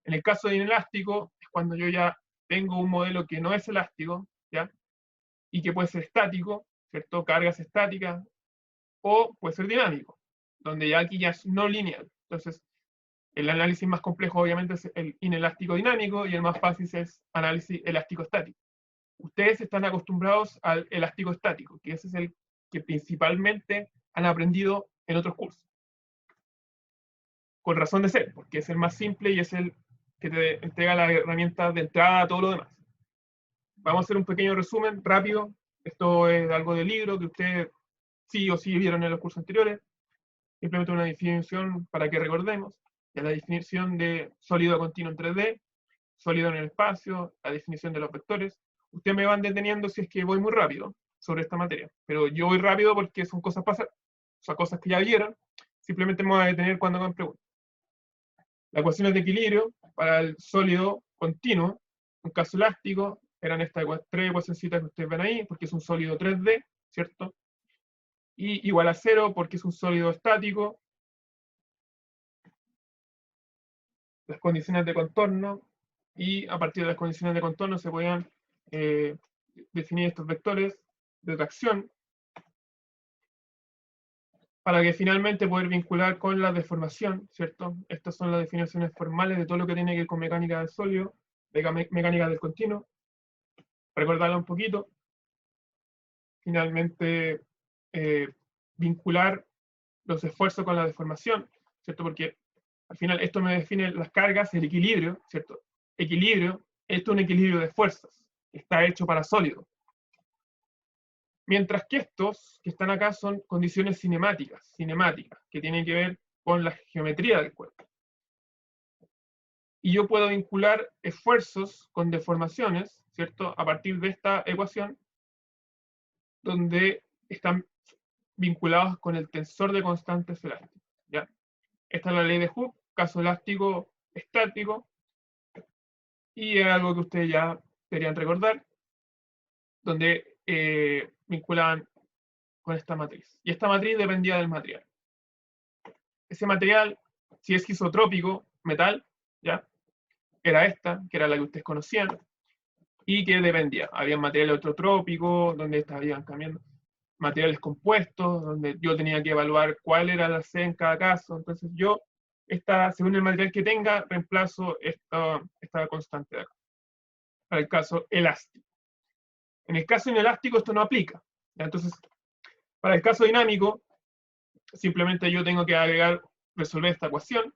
En el caso de inelástico, es cuando yo ya tengo un modelo que no es elástico, ¿ya? Y que puede ser estático, ¿cierto? Cargas estáticas, o puede ser dinámico, donde ya aquí ya es no lineal. Entonces, el análisis más complejo obviamente es el inelástico dinámico y el más fácil es análisis elástico estático. Ustedes están acostumbrados al elástico estático, que ese es el que principalmente han aprendido en otros cursos. Con razón de ser, porque es el más simple y es el que te entrega la herramienta de entrada a todo lo demás. Vamos a hacer un pequeño resumen rápido. Esto es algo del libro que ustedes sí o sí vieron en los cursos anteriores. Simplemente una definición para que recordemos. Es la definición de sólido continuo en 3D, sólido en el espacio, la definición de los vectores. Ustedes me van deteniendo si es que voy muy rápido sobre esta materia, pero yo voy rápido porque son cosas pasadas. o sea, cosas que ya vieron, simplemente me voy a detener cuando hagan preguntas. Las ecuaciones de equilibrio para el sólido continuo, un caso elástico, eran estas tres ecuacioncitas que ustedes ven ahí, porque es un sólido 3D, ¿cierto? Y igual a 0 porque es un sólido estático. Las condiciones de contorno, y a partir de las condiciones de contorno se podían definir estos vectores de tracción para que finalmente poder vincular con la deformación, ¿cierto? Estas son las definiciones formales de todo lo que tiene que ver con mecánica del sólido, mecánica del continuo. Recordarla un poquito. Finalmente, vincular los esfuerzos con la deformación, ¿cierto? Porque al final esto me define las cargas, el equilibrio, ¿cierto? Equilibrio, esto es un equilibrio de fuerzas, está hecho para sólido. Mientras que estos que están acá son condiciones cinemáticas, que tienen que ver con la geometría del cuerpo. Y yo puedo vincular esfuerzos con deformaciones, ¿cierto? A partir de esta ecuación, donde están vinculados con el tensor de constantes elásticas, ¿ya? Esta es la ley de Hooke, caso elástico estático, y es algo que ustedes ya deberían recordar, donde vinculaban con esta matriz. Y esta matriz dependía del material. Ese material, si es isotrópico, metal, ¿ya? Era esta, que era la que ustedes conocían, y que dependía. Había materiales autotrópicos, donde estaban cambiando materiales compuestos, donde yo tenía que evaluar cuál era la C en cada caso. Entonces yo, según el material que tenga, reemplazo esta constante de acá, para el caso elástico. En el caso inelástico esto no aplica. ¿Ya? Entonces, para el caso dinámico, simplemente yo tengo que resolver esta ecuación.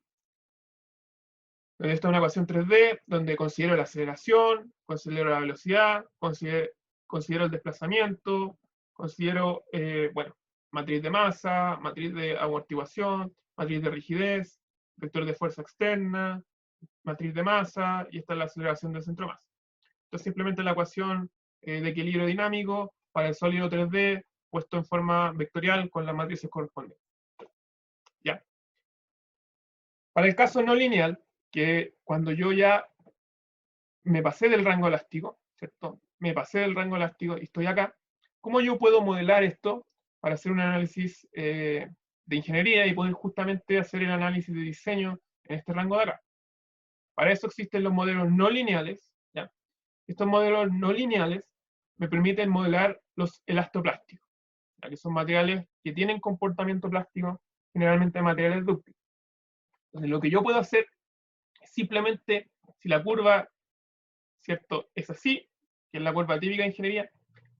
Esta es una ecuación 3D, donde considero la aceleración, considero la velocidad, considero el desplazamiento, considero, bueno, matriz de masa, matriz de amortiguación, matriz de rigidez, vector de fuerza externa, matriz de masa, y esta es la aceleración del centro de masa. Entonces simplemente la ecuación de equilibrio dinámico para el sólido 3D puesto en forma vectorial con las matrices correspondientes. ¿Ya? Para el caso no lineal, que cuando yo ya me pasé del rango elástico, ¿cierto? Me pasé del rango elástico y estoy acá, ¿cómo yo puedo modelar esto para hacer un análisis de ingeniería y poder justamente hacer el análisis de diseño en este rango de acá? Para eso existen los modelos no lineales, ¿ya? Estos modelos no lineales me permiten modelar los elastoplásticos, ya que son materiales que tienen comportamiento plástico, generalmente materiales dúctiles. Entonces, lo que yo puedo hacer es simplemente, si la curva, ¿cierto?, es así, que es la curva típica de ingeniería,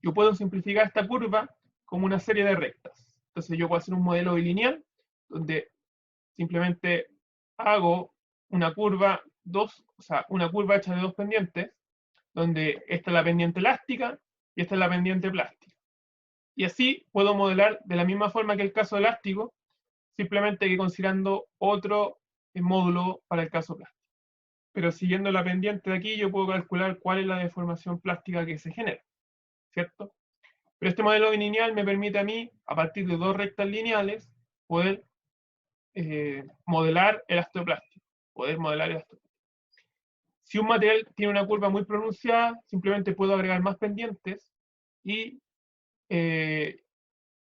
yo puedo simplificar esta curva como una serie de rectas. Entonces yo puedo hacer un modelo bilineal, donde simplemente hago una curva, una curva hecha de dos pendientes, donde esta es la pendiente elástica y esta es la pendiente plástica. Y así puedo modelar de la misma forma que el caso elástico, simplemente que considerando otro módulo para el caso plástico. Pero siguiendo la pendiente de aquí, yo puedo calcular cuál es la deformación plástica que se genera, ¿cierto? Pero este modelo bilineal me permite a mí, a partir de dos rectas lineales, poder modelar el astroplástico. Si un material tiene una curva muy pronunciada, simplemente puedo agregar más pendientes y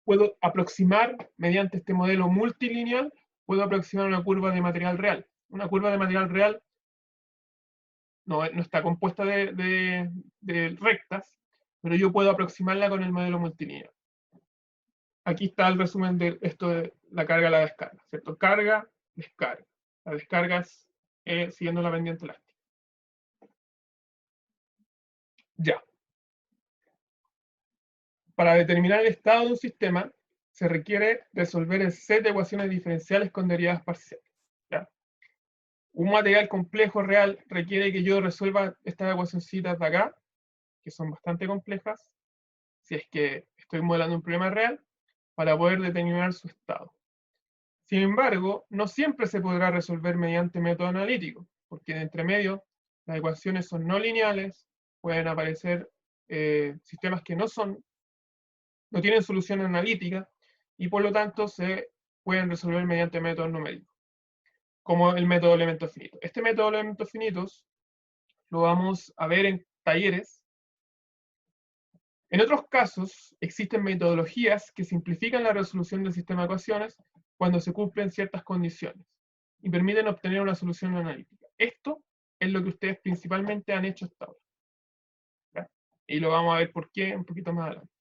puedo aproximar, mediante este modelo multilineal, puedo aproximar una curva de material real. Una curva de material real no está compuesta de rectas, pero yo puedo aproximarla con el modelo multilineal. Aquí está el resumen de esto de la carga y la descarga, ¿cierto? Carga, descarga. La descarga es siguiendo la pendiente elástica. Ya. Para determinar el estado de un sistema, se requiere resolver el set de ecuaciones diferenciales con derivadas parciales. ¿Ya? Un material complejo real requiere que yo resuelva estas ecuacioncitas de acá, que son bastante complejas, si es que estoy modelando un problema real, para poder determinar su estado. Sin embargo, no siempre se podrá resolver mediante método analítico, porque de entre medio las ecuaciones son no lineales, pueden aparecer sistemas que no tienen solución analítica, y por lo tanto se pueden resolver mediante métodos numéricos, como el método de elementos finitos. Este método de elementos finitos lo vamos a ver en talleres. En otros casos, existen metodologías que simplifican la resolución del sistema de ecuaciones cuando se cumplen ciertas condiciones y permiten obtener una solución analítica. Esto es lo que ustedes principalmente han hecho hasta ahora, ¿ya? Y lo vamos a ver por qué un poquito más adelante.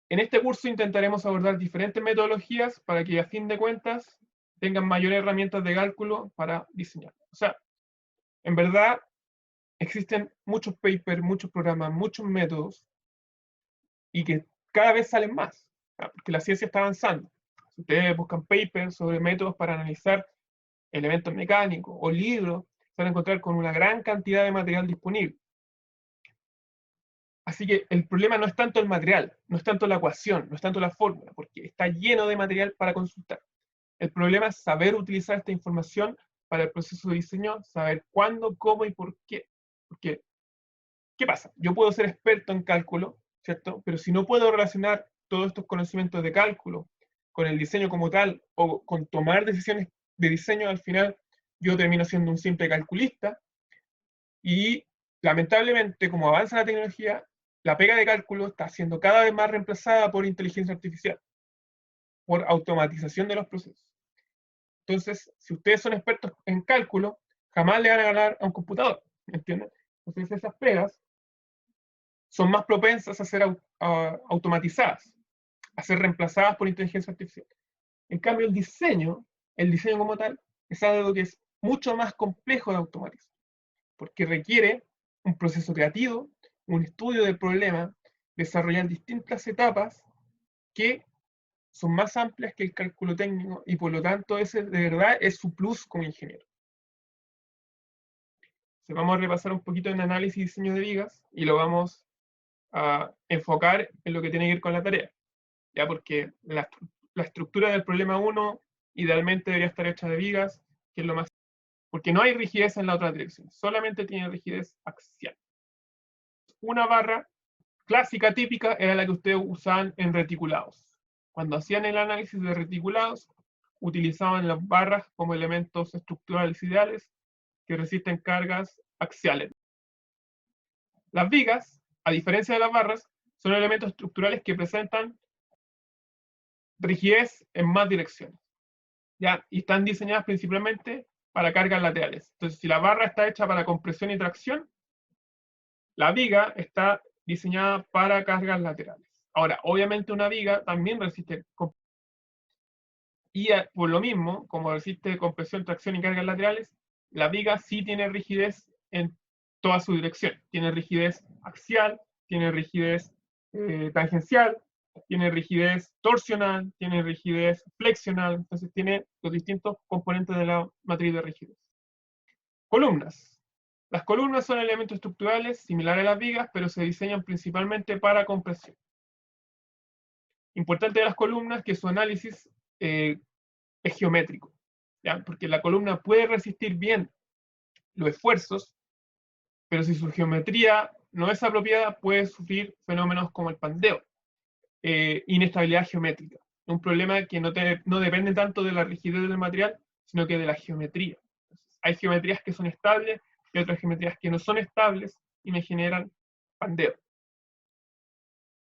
En este curso intentaremos abordar diferentes metodologías para que a fin de cuentas tengan mayores herramientas de cálculo para diseñar. O sea, en verdad existen muchos papers, muchos programas, muchos métodos y que cada vez salen más, ¿ya? Porque la ciencia está avanzando. Si ustedes buscan papers sobre métodos para analizar elementos mecánicos o libros, se van a encontrar con una gran cantidad de material disponible. Así que el problema no es tanto el material, no es tanto la ecuación, no es tanto la fórmula, porque está lleno de material para consultar. El problema es saber utilizar esta información para el proceso de diseño, saber cuándo, cómo y por qué. Porque, ¿qué pasa? Yo puedo ser experto en cálculo, ¿cierto? Pero si no puedo relacionar todos estos conocimientos de cálculo con el diseño como tal, o con tomar decisiones de diseño, al final yo termino siendo un simple calculista, y lamentablemente, como avanza la tecnología, la pega de cálculo está siendo cada vez más reemplazada por inteligencia artificial, por automatización de los procesos. Entonces, si ustedes son expertos en cálculo, jamás le van a ganar a un computador, ¿me entienden? Entonces, esas pegas son más propensas a ser automatizadas, a ser reemplazadas por inteligencia artificial. En cambio, el diseño como tal, es algo que es mucho más complejo de automatizar, porque requiere un proceso creativo, un estudio del problema, desarrollar distintas etapas que son más amplias que el cálculo técnico y por lo tanto ese de verdad es su plus como ingeniero. Entonces vamos a repasar un poquito en análisis y diseño de vigas y lo vamos a enfocar en lo que tiene que ver con la tarea, ya porque la estructura del problema 1 idealmente debería estar hecha de vigas, que es lo más, porque no hay rigidez en la otra dirección, solamente tiene rigidez axial. Una barra clásica, típica, era la que ustedes usaban en reticulados. Cuando hacían el análisis de reticulados, utilizaban las barras como elementos estructurales ideales que resisten cargas axiales. Las vigas, a diferencia de las barras, son elementos estructurales que presentan rigidez en más direcciones, ¿ya? Y están diseñadas principalmente para cargas laterales. Entonces, si la barra está hecha para compresión y tracción, la viga está diseñada para cargas laterales. Ahora, obviamente una viga también resiste y por lo mismo, como resiste compresión, tracción y cargas laterales, la viga sí tiene rigidez en toda su dirección. Tiene rigidez axial, tiene rigidez tangencial, tiene rigidez torsional, tiene rigidez flexional, entonces tiene los distintos componentes de la matriz de rigidez. Columnas. Las columnas son elementos estructurales similares a las vigas, pero se diseñan principalmente para compresión. Importante de las columnas que su análisis es geométrico, ¿ya? Porque la columna puede resistir bien los esfuerzos, pero si su geometría no es apropiada, puede sufrir fenómenos como el pandeo, inestabilidad geométrica. Un problema que no depende tanto de la rigidez del material, sino que de la geometría. Entonces, hay geometrías que son estables y otras geometrías que no son estables y me generan pandeo.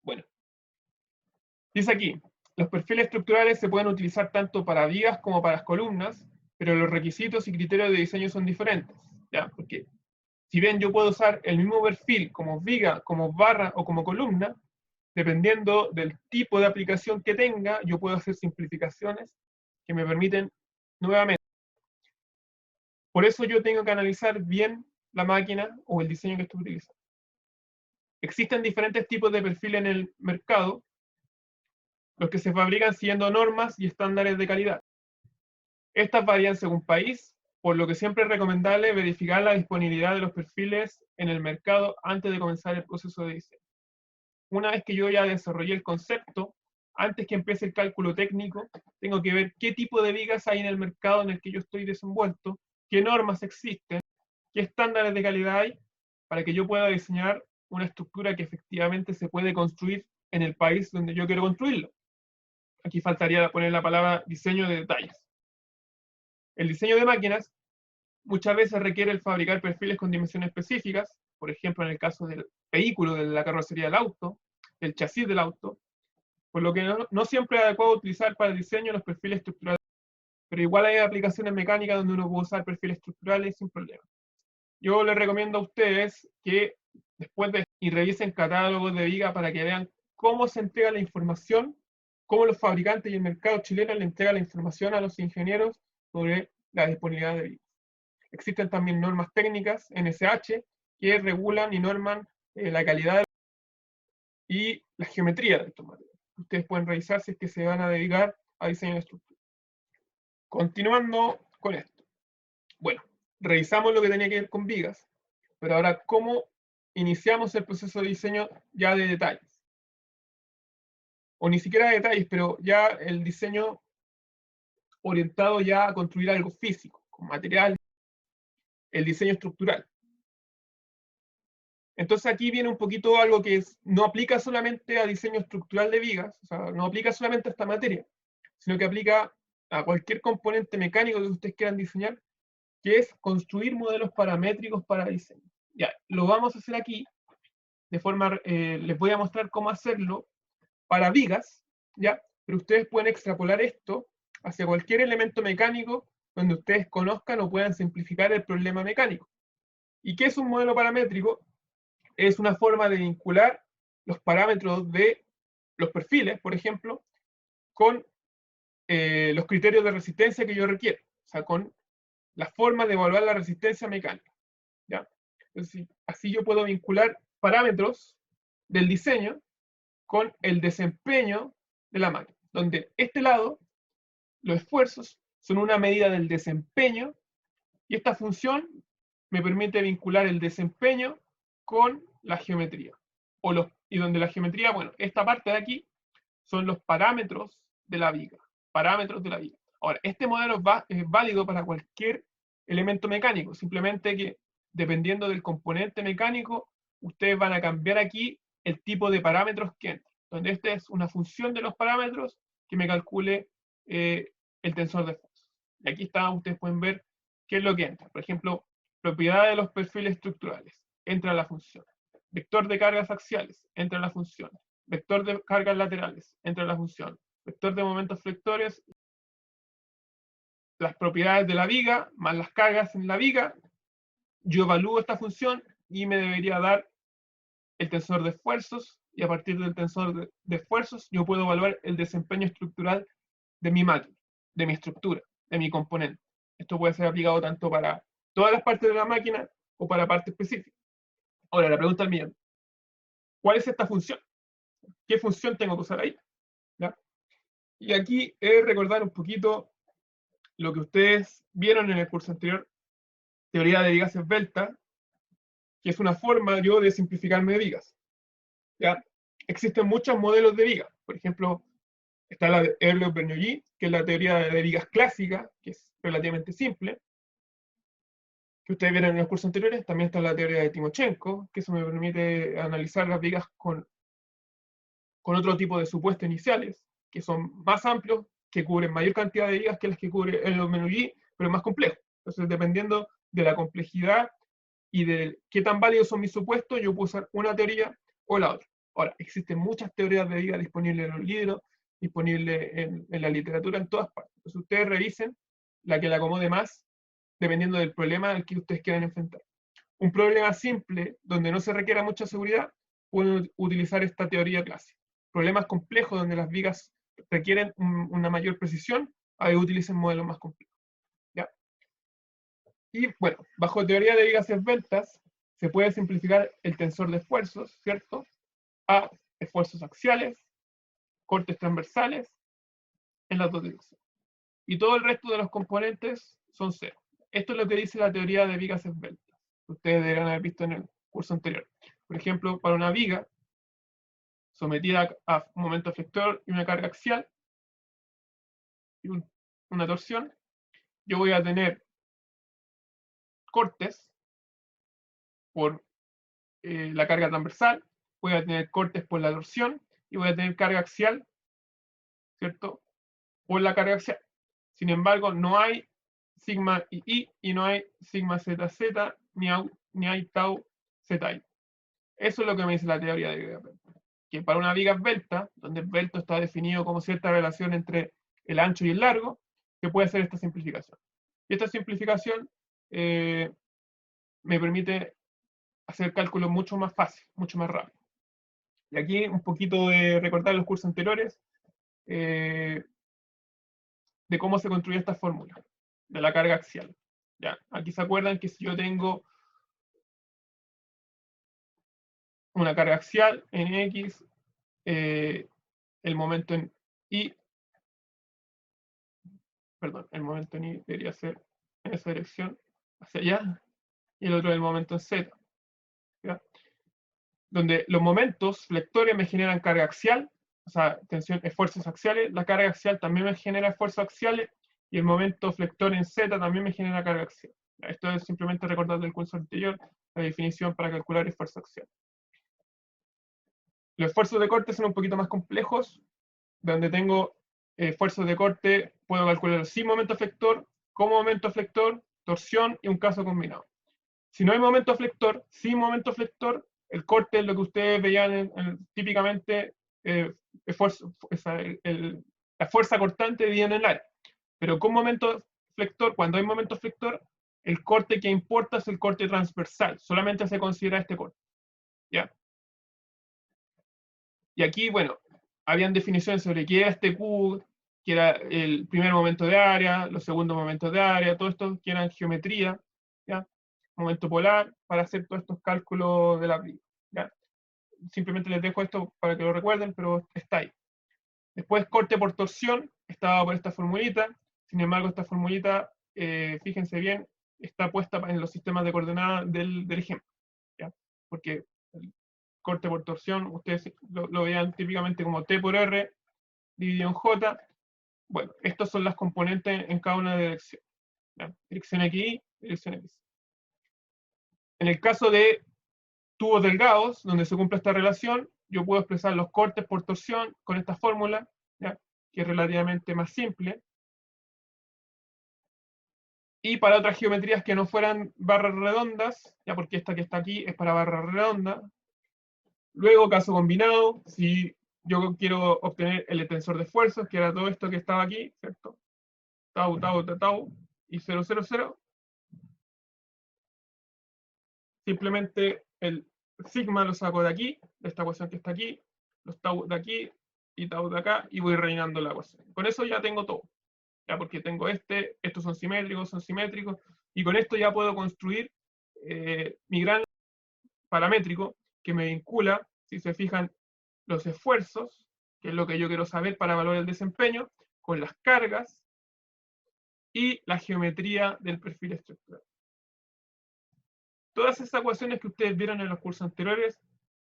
Bueno, dice aquí, los perfiles estructurales se pueden utilizar tanto para vigas como para las columnas, pero los requisitos y criterios de diseño son diferentes, ¿ya? Porque si bien yo puedo usar el mismo perfil como viga, como barra o como columna, dependiendo del tipo de aplicación que tenga, yo puedo hacer simplificaciones que me permiten nuevamente. Por eso yo tengo que analizar bien la máquina o el diseño que estoy utilizando. Existen diferentes tipos de perfil en el mercado, los que se fabrican siguiendo normas y estándares de calidad. Estas varían según país, por lo que siempre es recomendable verificar la disponibilidad de los perfiles en el mercado antes de comenzar el proceso de diseño. Una vez que yo ya desarrollé el concepto, antes que empiece el cálculo técnico, tengo que ver qué tipo de vigas hay en el mercado en el que yo estoy desenvuelto, qué normas existen, qué estándares de calidad hay, para que yo pueda diseñar una estructura que efectivamente se puede construir en el país donde yo quiero construirlo. aquí faltaría poner la palabra diseño de detalles. El diseño de máquinas muchas veces requiere el fabricar perfiles con dimensiones específicas, por ejemplo en el caso del vehículo, de la carrocería del auto, del chasis del auto, por lo que no siempre es adecuado utilizar para el diseño los perfiles estructurales, pero igual hay aplicaciones mecánicas donde uno puede usar perfiles estructurales sin problema. Yo les recomiendo a ustedes que después y revisen catálogos de viga para que vean cómo se entrega la información, cómo los fabricantes y el mercado chileno le entregan la información a los ingenieros sobre la disponibilidad de vigas. Existen también normas técnicas, NSH, que regulan y norman la calidad y la geometría de estos materiales. Ustedes pueden revisar si es que se van a dedicar a diseño de estructura. Continuando con esto. Bueno, revisamos lo que tenía que ver con vigas, pero ahora, ¿cómo iniciamos el proceso de diseño ya de detalles? O ni siquiera de detalles, pero ya el diseño orientado ya a construir algo físico, con material, el diseño estructural. Entonces aquí viene un poquito algo que no aplica solamente a diseño estructural de vigas, o sea, no aplica solamente a esta materia, sino que aplica a cualquier componente mecánico que ustedes quieran diseñar, que es construir modelos paramétricos para diseño. Ya, lo vamos a hacer aquí, de forma, les voy a mostrar cómo hacerlo para vigas, ¿ya? Pero ustedes pueden extrapolar esto hacia cualquier elemento mecánico donde ustedes conozcan o puedan simplificar el problema mecánico. ¿Y qué es un modelo paramétrico? Es una forma de vincular los parámetros de los perfiles, por ejemplo, con los criterios de resistencia que yo requiero, o sea, con la forma de evaluar la resistencia mecánica. ¿Ya? Entonces, así yo puedo vincular parámetros del diseño con el desempeño de la máquina, donde este lado, los esfuerzos, son una medida del desempeño, y esta función me permite vincular el desempeño con la geometría. Y donde la geometría, bueno, esta parte de aquí son los parámetros de la viga. Parámetros de la viga. Ahora, este modelo es válido para cualquier elemento mecánico, simplemente que dependiendo del componente mecánico, ustedes van a cambiar aquí el tipo de parámetros que entran, donde esta es una función de los parámetros que me calcule el tensor de fuerzas. Y aquí está, ustedes pueden ver qué es lo que entra. Por ejemplo, propiedad de los perfiles estructurales, entra la función. Vector de cargas axiales, entra la función. Vector de cargas laterales, entra la función. Vector de momentos flectores, las propiedades de la viga, más las cargas en la viga, yo evalúo esta función y me debería dar el tensor de esfuerzos, y a partir del tensor de esfuerzos yo puedo evaluar el desempeño estructural de mi máquina, de mi estructura, de mi componente. Esto puede ser aplicado tanto para todas las partes de la máquina o para partes específicas. Ahora, la pregunta es millón. ¿Cuál es esta función? ¿Qué función tengo que usar ahí? ¿Ya? Y aquí es recordar un poquito lo que ustedes vieron en el curso anterior, teoría de vigas esbeltas, que es una forma yo de simplificarme vigas. ¿Ya? Existen muchos modelos de vigas. Por ejemplo, está la de Herlov-Bernoulli, que es la teoría de vigas clásica, que es relativamente simple, que ustedes vieron en los cursos anteriores. También está la teoría de Timochenko, que eso me permite analizar las vigas con otro tipo de supuestos iniciales, que son más amplios, que cubren mayor cantidad de vigas que las que cubre Herlov-Bernoulli, pero más complejos. Entonces, dependiendo de la complejidad y de qué tan válidos son mis supuestos, yo puedo usar una teoría o la otra. Ahora, existen muchas teorías de vigas disponibles en los libros, disponibles en la literatura, en todas partes. Entonces, ustedes revisen la que le acomode más, dependiendo del problema al que ustedes quieran enfrentar. Un problema simple, donde no se requiera mucha seguridad, pueden utilizar esta teoría clásica. Problemas complejos, donde las vigas requieren una mayor precisión, ahí utilicen modelos más complejos. ¿Ya? Y bueno, bajo teoría de vigas esbeltas, se puede simplificar el tensor de esfuerzos, ¿cierto? A esfuerzos axiales, cortes transversales, en las dos direcciones. Y todo el resto de los componentes son cero. Esto es lo que dice la teoría de vigas esbeltas. Ustedes deberán haber visto en el curso anterior. Por ejemplo, para una viga sometida a un momento flector y una carga axial y una torsión, yo voy a tener cortes por la carga transversal, voy a tener cortes por la torsión y voy a tener carga axial ¿cierto? Por la carga axial. Sin embargo, no hay sigma I y no hay sigma ZZ, ni hay tau ZI. Eso es lo que me dice la teoría de viga esbelta. Que para una viga esbelta, donde esbelto está definido como cierta relación entre el ancho y el largo, se puede hacer esta simplificación. Y esta simplificación me permite hacer cálculos mucho más fácil, mucho más rápido. Y aquí un poquito de recordar los cursos anteriores de cómo se construye esta fórmula de la carga axial. ¿Ya? Aquí se acuerdan que si yo tengo una carga axial en X, el momento en Y, perdón, el momento en Y debería ser en esa dirección, hacia allá, y el otro el momento en Z. ¿Ya? Donde los momentos flectores me generan carga axial, o sea, tensión, esfuerzos axiales, la carga axial también me genera esfuerzos axiales, y el momento flector en Z también me genera carga axial. Esto es simplemente recordar del curso anterior, la definición para calcular esfuerzo axial. Los esfuerzos de corte son un poquito más complejos, donde tengo esfuerzos de corte, puedo calcular sin momento flector, como momento flector, torsión y un caso combinado. Si no hay momento flector, sin momento flector, el corte es lo que ustedes veían típicamente, esfuerzo, la fuerza cortante dividida en el área. Pero con momento flector, cuando hay momento flector, el corte que importa es el corte transversal, solamente se considera este corte. ¿Ya? Y aquí, bueno, habían definiciones sobre qué era este Q, que era el primer momento de área, los segundos momentos de área, todo esto que eran geometría, ¿ya? Momento polar, para hacer todos estos cálculos de la película, ¿ya? Simplemente les dejo esto para que lo recuerden, pero está ahí. Después, corte por torsión, estaba por esta formulita, sin embargo, esta formulita, fíjense bien, está puesta en los sistemas de coordenadas del ejemplo, ¿ya? Porque el corte por torsión, ustedes lo veían típicamente como T por R dividido en J. Bueno, estas son las componentes en cada una de dirección. ¿Ya? Dirección XY, dirección X. En el caso de tubos delgados, donde se cumple esta relación, yo puedo expresar los cortes por torsión con esta fórmula, ¿ya? Que es relativamente más simple. Y para otras geometrías que no fueran barras redondas, ya porque esta que está aquí es para barra redonda. Luego, caso combinado, si yo quiero obtener el tensor de esfuerzos, que era todo esto que estaba aquí, ¿cierto? Tau, tau, tau, tau, y 0, 0, 0. Simplemente el sigma lo saco de aquí, de esta ecuación que está aquí, los tau de aquí y tau de acá, y voy rellenando la ecuación. Con eso ya tengo todo, ya porque tengo estos son simétricos, y con esto ya puedo construir mi gran paramétrico que me vincula, si se fijan, los esfuerzos, que es lo que yo quiero saber para evaluar el desempeño, con las cargas y la geometría del perfil estructural. Todas esas ecuaciones que ustedes vieron en los cursos anteriores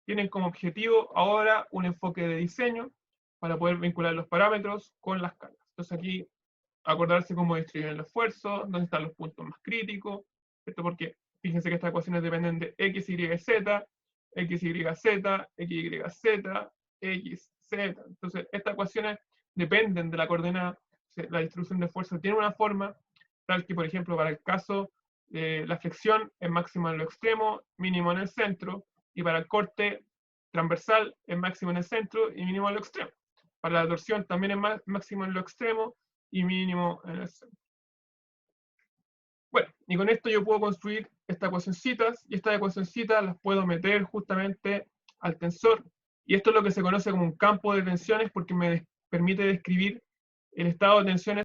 tienen como objetivo ahora un enfoque de diseño para poder vincular los parámetros con las cargas. Entonces aquí acordarse cómo distribuyen el esfuerzo, dónde están los puntos más críticos, ¿cierto? Porque fíjense que estas ecuaciones dependen de X, Y, Z, X, Y, Z, X, Y, Z, X, Z. Entonces estas ecuaciones dependen de la coordenada, la distribución de esfuerzo tiene una forma tal que, por ejemplo, para el caso la flexión es máxima en lo extremo, mínimo en el centro, y para el corte transversal es máximo en el centro y mínimo en lo extremo. Para la torsión también es máximo en lo extremo y mínimo en el centro. Bueno, y con esto yo puedo construir estas ecuacioncitas, y estas ecuacioncitas las puedo meter justamente al tensor, y esto es lo que se conoce como un campo de tensiones porque me permite describir el estado de tensiones.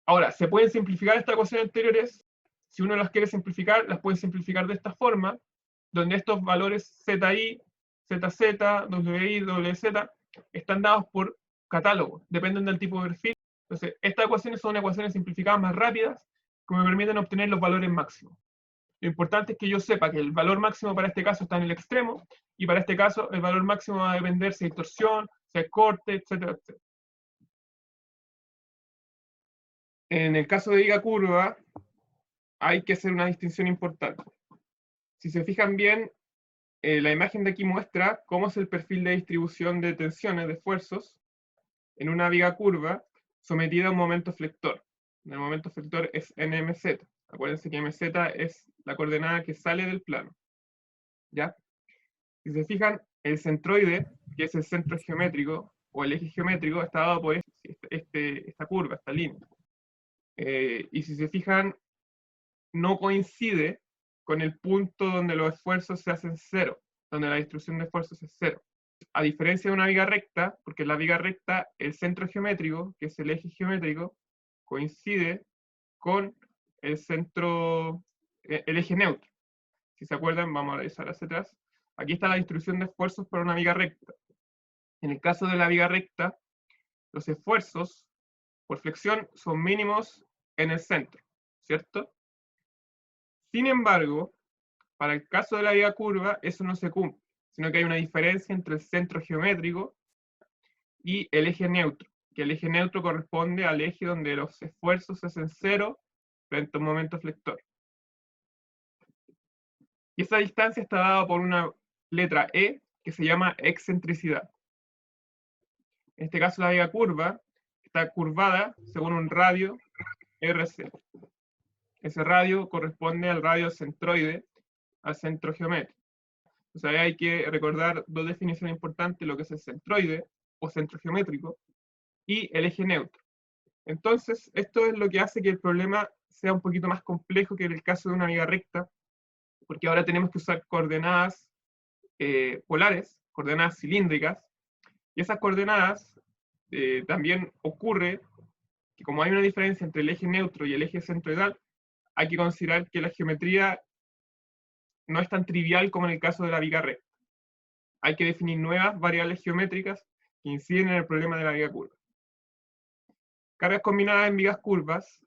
Ahora, se pueden simplificar estas ecuaciones anteriores. Si uno las quiere simplificar, las puede simplificar de esta forma, donde estos valores ZI, ZZ, WI, WZ están dados por catálogo, dependen del tipo de perfil. Entonces, estas ecuaciones son ecuaciones simplificadas más rápidas que me permiten obtener los valores máximos. Lo importante es que yo sepa que el valor máximo para este caso está en el extremo, y para este caso el valor máximo va a depender si hay torsión, si hay corte, etcétera, etcétera. En el caso de viga curva, hay que hacer una distinción importante. Si se fijan bien, la imagen de aquí muestra cómo es el perfil de distribución de tensiones, de esfuerzos, en una viga curva sometida a un momento flector. El momento flector es nmz. Acuérdense que mz es la coordenada que sale del plano. ¿Ya? Si se fijan, el centroide, que es el centro geométrico, o el eje geométrico, está dado por esta curva, esta línea. Y si se fijan, no coincide con el punto donde los esfuerzos se hacen cero, donde la distribución de esfuerzos es cero. A diferencia de una viga recta, porque en la viga recta el centro geométrico, que es el eje geométrico, coincide con el eje neutro. Si se acuerdan, vamos a revisar hacia atrás. Aquí está la distribución de esfuerzos para una viga recta. En el caso de la viga recta, los esfuerzos por flexión son mínimos en el centro, ¿cierto? Sin embargo, para el caso de la viga curva, eso no se cumple, sino que hay una diferencia entre el centro geométrico y el eje neutro, que el eje neutro corresponde al eje donde los esfuerzos se hacen cero frente a un momento flector. Y esa distancia está dada por una letra E que se llama excentricidad. En este caso la viga curva está curvada según un radio RC. Ese radio corresponde al radio centroide, al centro geométrico. O sea, hay que recordar dos definiciones importantes, lo que es el centroide o centro geométrico y el eje neutro. Entonces, esto es lo que hace que el problema sea un poquito más complejo que en el caso de una viga recta, porque ahora tenemos que usar coordenadas polares, coordenadas cilíndricas, y esas coordenadas también ocurre que como hay una diferencia entre el eje neutro y el eje centroidal, hay que considerar que la geometría no es tan trivial como en el caso de la viga recta. Hay que definir nuevas variables geométricas que inciden en el problema de la viga curva. Cargas combinadas en vigas curvas,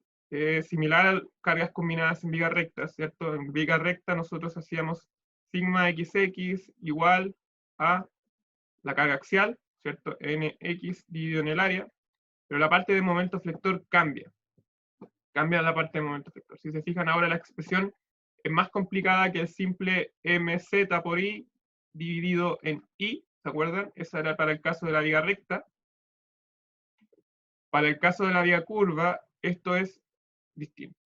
similar a cargas combinadas en vigas rectas, ¿cierto? En viga recta nosotros hacíamos sigma xx igual a la carga axial, ¿cierto? Nx dividido en el área, pero la parte de momento flector cambia la parte de momento flector. Si se fijan ahora la expresión es más complicada que el simple mz por i dividido en i, ¿se acuerdan? Esa era para el caso de la viga recta. Para el caso de la viga curva, esto es distinto.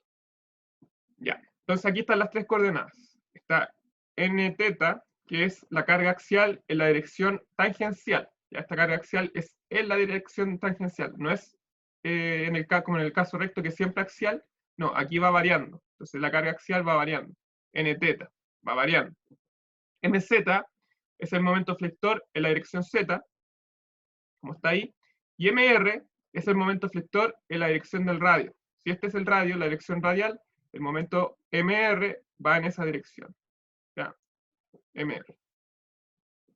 Ya, entonces aquí están las tres coordenadas. Está n teta, que es la carga axial en la dirección tangencial. Ya, esta carga axial es en la dirección tangencial, no es como en el caso recto que siempre axial, no, aquí va variando. Entonces la carga axial va variando. N teta va variando. Mz es el momento flector en la dirección z, como está ahí, y mr es el momento flector en la dirección del radio. Si este es el radio, la dirección radial, el momento mr va en esa dirección. ¿Ya? Mr.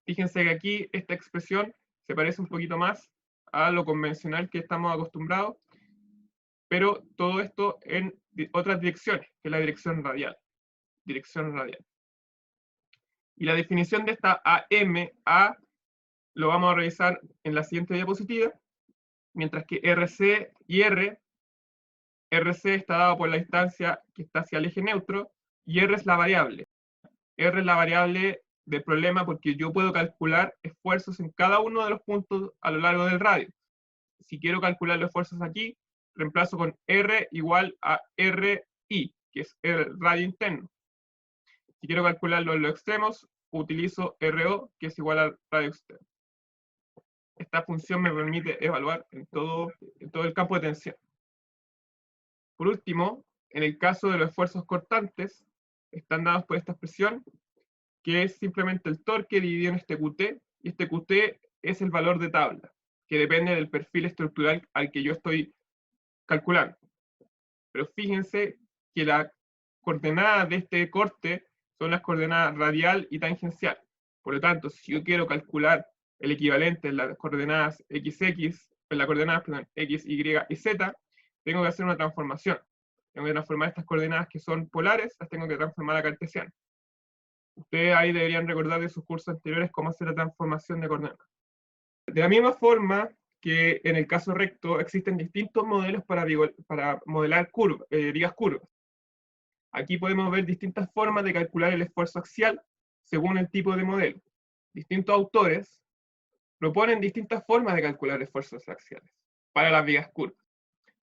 Fíjense que aquí esta expresión se parece un poquito más a lo convencional que estamos acostumbrados, pero todo esto en otras direcciones, que es la dirección radial. Dirección radial. Y la definición de esta AM, A, lo vamos a revisar en la siguiente diapositiva, mientras que RC y RC está dado por la distancia que está hacia el eje neutro, y R es la variable. R es la variable del problema porque yo puedo calcular esfuerzos en cada uno de los puntos a lo largo del radio. Si quiero calcular los esfuerzos aquí, reemplazo con R igual a RI, que es el radio interno. Si quiero calcularlo en los extremos, utilizo RO, que es igual al radio externo. Esta función me permite evaluar en todo el campo de tensión. Por último, en el caso de los esfuerzos cortantes, están dados por esta expresión, que es simplemente el torque dividido en este QT, y este QT es el valor de tabla, que depende del perfil estructural al que yo estoy calculando. Pero fíjense que las coordenadas de este corte son las coordenadas radial y tangencial. Por lo tanto, si yo quiero calcular el equivalente en las coordenadas XX, en las coordenadas, perdón, X, Y y Z, tengo que hacer una transformación. Tengo que transformar estas coordenadas que son polares, las tengo que transformar a cartesiana. Ustedes ahí deberían recordar de sus cursos anteriores cómo hacer la transformación de coordenadas. De la misma forma que en el caso recto existen distintos modelos para modelar vigas curvas. Aquí podemos ver distintas formas de calcular el esfuerzo axial según el tipo de modelo. Distintos autores proponen distintas formas de calcular esfuerzos axiales para las vigas curvas.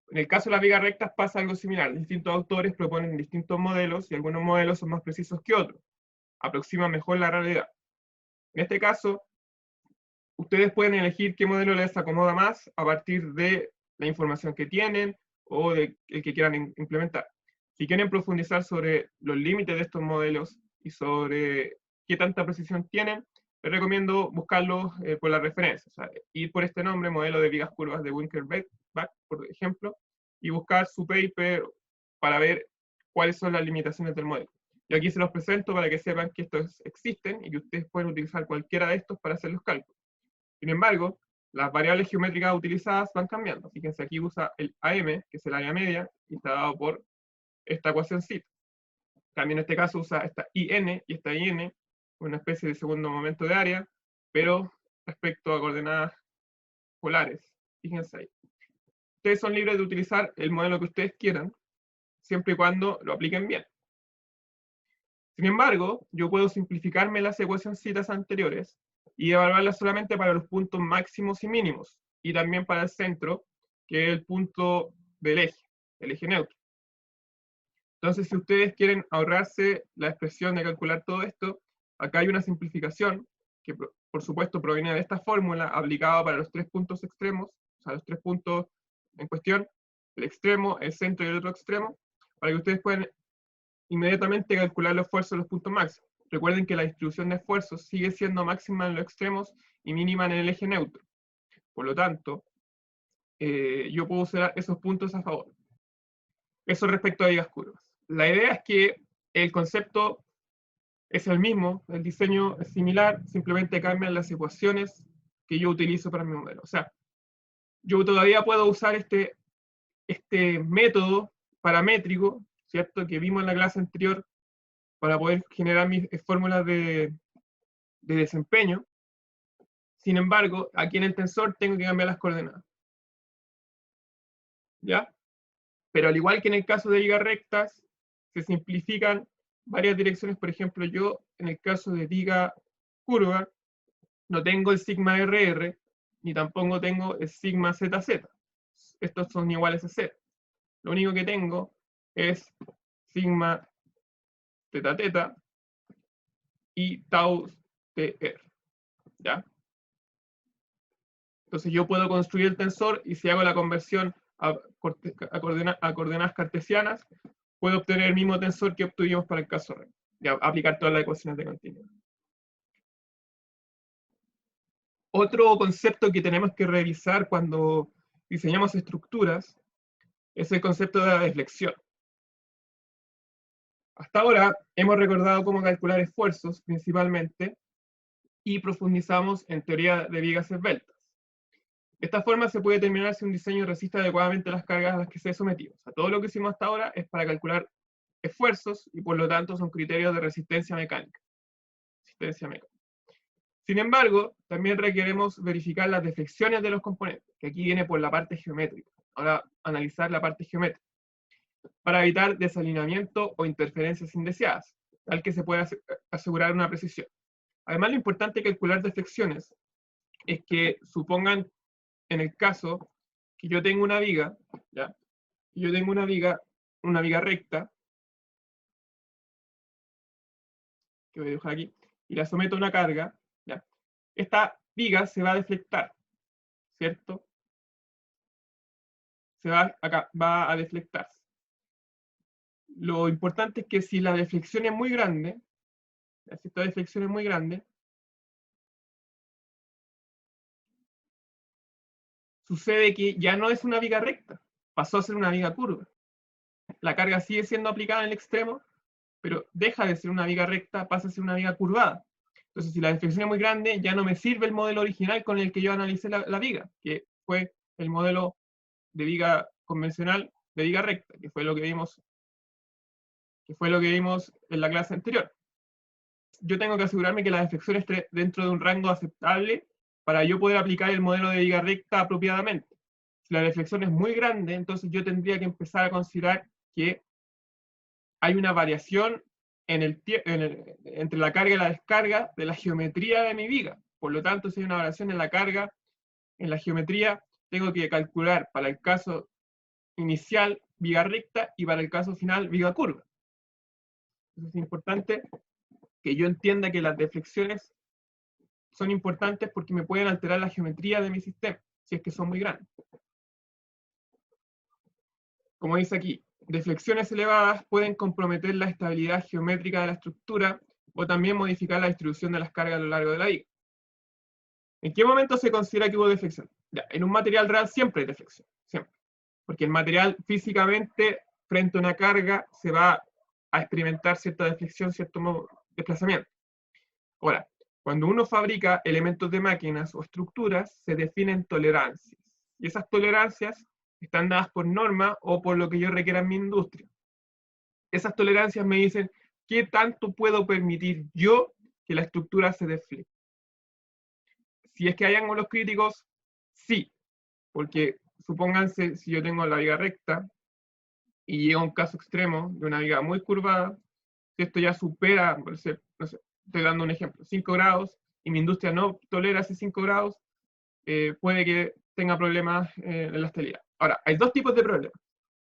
En el caso de las vigas rectas pasa algo similar. Distintos autores proponen distintos modelos y algunos modelos son más precisos que otros. Aproximan mejor la realidad. En este caso, ustedes pueden elegir qué modelo les acomoda más a partir de la información que tienen o de el que quieran implementar. Si quieren profundizar sobre los límites de estos modelos y sobre qué tanta precisión tienen, les recomiendo buscarlos por la referencia. O sea, ir por este nombre, modelo de vigas curvas de Winkelbeck, por ejemplo, y buscar su paper para ver cuáles son las limitaciones del modelo. Yo aquí se los presento para que sepan que estos existen y que ustedes pueden utilizar cualquiera de estos para hacer los cálculos. Sin embargo, las variables geométricas utilizadas van cambiando. Fíjense, aquí usa el AM, que es el área media, y está dado por esta ecuacióncita. También en este caso usa esta IN y esta IN, una especie de segundo momento de área, pero respecto a coordenadas polares. Fíjense ahí. Ustedes son libres de utilizar el modelo que ustedes quieran, siempre y cuando lo apliquen bien. Sin embargo, yo puedo simplificarme las ecuacioncitas anteriores y evaluarlas solamente para los puntos máximos y mínimos, y también para el centro, que es el punto del eje, el eje neutro. Entonces, si ustedes quieren ahorrarse la expresión de calcular todo esto, acá hay una simplificación, que por supuesto proviene de esta fórmula aplicada para los tres puntos extremos, o sea, los tres puntos en cuestión, el extremo, el centro y el otro extremo, para que ustedes puedan inmediatamente calcular los esfuerzos de los puntos máximos. Recuerden que la distribución de esfuerzos sigue siendo máxima en los extremos y mínima en el eje neutro. Por lo tanto, yo puedo usar esos puntos a favor. Eso respecto a vigas curvas. La idea es que el concepto es el mismo, el diseño es similar, simplemente cambian las ecuaciones que yo utilizo para mi modelo. O sea, yo todavía puedo usar este método paramétrico, ¿cierto?, que vimos en la clase anterior, para poder generar mis fórmulas de desempeño. Sin embargo, aquí en el tensor tengo que cambiar las coordenadas. ¿Ya? Pero al igual que en el caso de vigas rectas, se simplifican varias direcciones. Por ejemplo, yo en el caso de viga curva, no tengo el sigma RR, ni tampoco tengo el sigma ZZ. Estos son iguales a 0. Lo único que tengo es sigma θ θ y tau TR. ¿Ya? Entonces yo puedo construir el tensor y si hago la conversión a coordenadas cartesianas, puedo obtener el mismo tensor que obtuvimos para el caso real. Y aplicar todas las ecuaciones de continuidad. Otro concepto que tenemos que revisar cuando diseñamos estructuras es el concepto de la deflexión. Hasta ahora hemos recordado cómo calcular esfuerzos principalmente y profundizamos en teoría de vigas esbeltas. De esta forma se puede determinar si un diseño resiste adecuadamente las cargas a las que se ha sometido. O sea, todo lo que hicimos hasta ahora es para calcular esfuerzos y por lo tanto son criterios de resistencia mecánica. Sin embargo, también requeremos verificar las deflexiones de los componentes, que aquí viene por la parte geométrica. Ahora analizar la parte geométrica, para evitar desalineamiento o interferencias indeseadas, tal que se pueda asegurar una precisión. Además, lo importante de calcular deflexiones es que supongan, en el caso que yo tengo una viga, ¿ya? Yo tengo una viga recta, que voy a dejar aquí, y la someto a una carga, ¿ya? Esta viga se va a deflectar, ¿cierto? Va a deflectarse. Lo importante es que si la deflexión es muy grande, si esta deflexión es muy grande, sucede que ya no es una viga recta, pasó a ser una viga curva. La carga sigue siendo aplicada en el extremo, pero deja de ser una viga recta, pasa a ser una viga curvada. Entonces, si la deflexión es muy grande, ya no me sirve el modelo original con el que yo analicé la viga, que fue el modelo de viga convencional de viga recta, que fue lo que vimos en la clase anterior. Yo tengo que asegurarme que la deflexión esté dentro de un rango aceptable para yo poder aplicar el modelo de viga recta apropiadamente. Si la deflexión es muy grande, entonces yo tendría que empezar a considerar que hay una variación entre la carga y la descarga de la geometría de mi viga. Por lo tanto, si hay una variación en la carga, en la geometría, tengo que calcular para el caso inicial viga recta y para el caso final viga curva. Entonces es importante que yo entienda que las deflexiones son importantes porque me pueden alterar la geometría de mi sistema, si es que son muy grandes. Como dice aquí, deflexiones elevadas pueden comprometer la estabilidad geométrica de la estructura o también modificar la distribución de las cargas a lo largo de la viga. ¿En qué momento se considera que hubo deflexión? Ya, en un material real siempre hay deflexión, siempre. Porque el material físicamente, frente a una carga, se va a experimentar cierta deflexión, cierto desplazamiento. Ahora, cuando uno fabrica elementos de máquinas o estructuras, se definen tolerancias. Y esas tolerancias están dadas por norma o por lo que yo requiera en mi industria. Esas tolerancias me dicen qué tanto puedo permitir yo que la estructura se deflecte. Si es que hay ángulos críticos, sí, porque supónganse si yo tengo la viga recta y llega un caso extremo de una viga muy curvada, si esto ya supera, no sé, estoy dando un ejemplo, 5 grados, y mi industria no tolera ese 5 grados, puede que tenga problemas en la estabilidad. Ahora, hay dos tipos de problemas.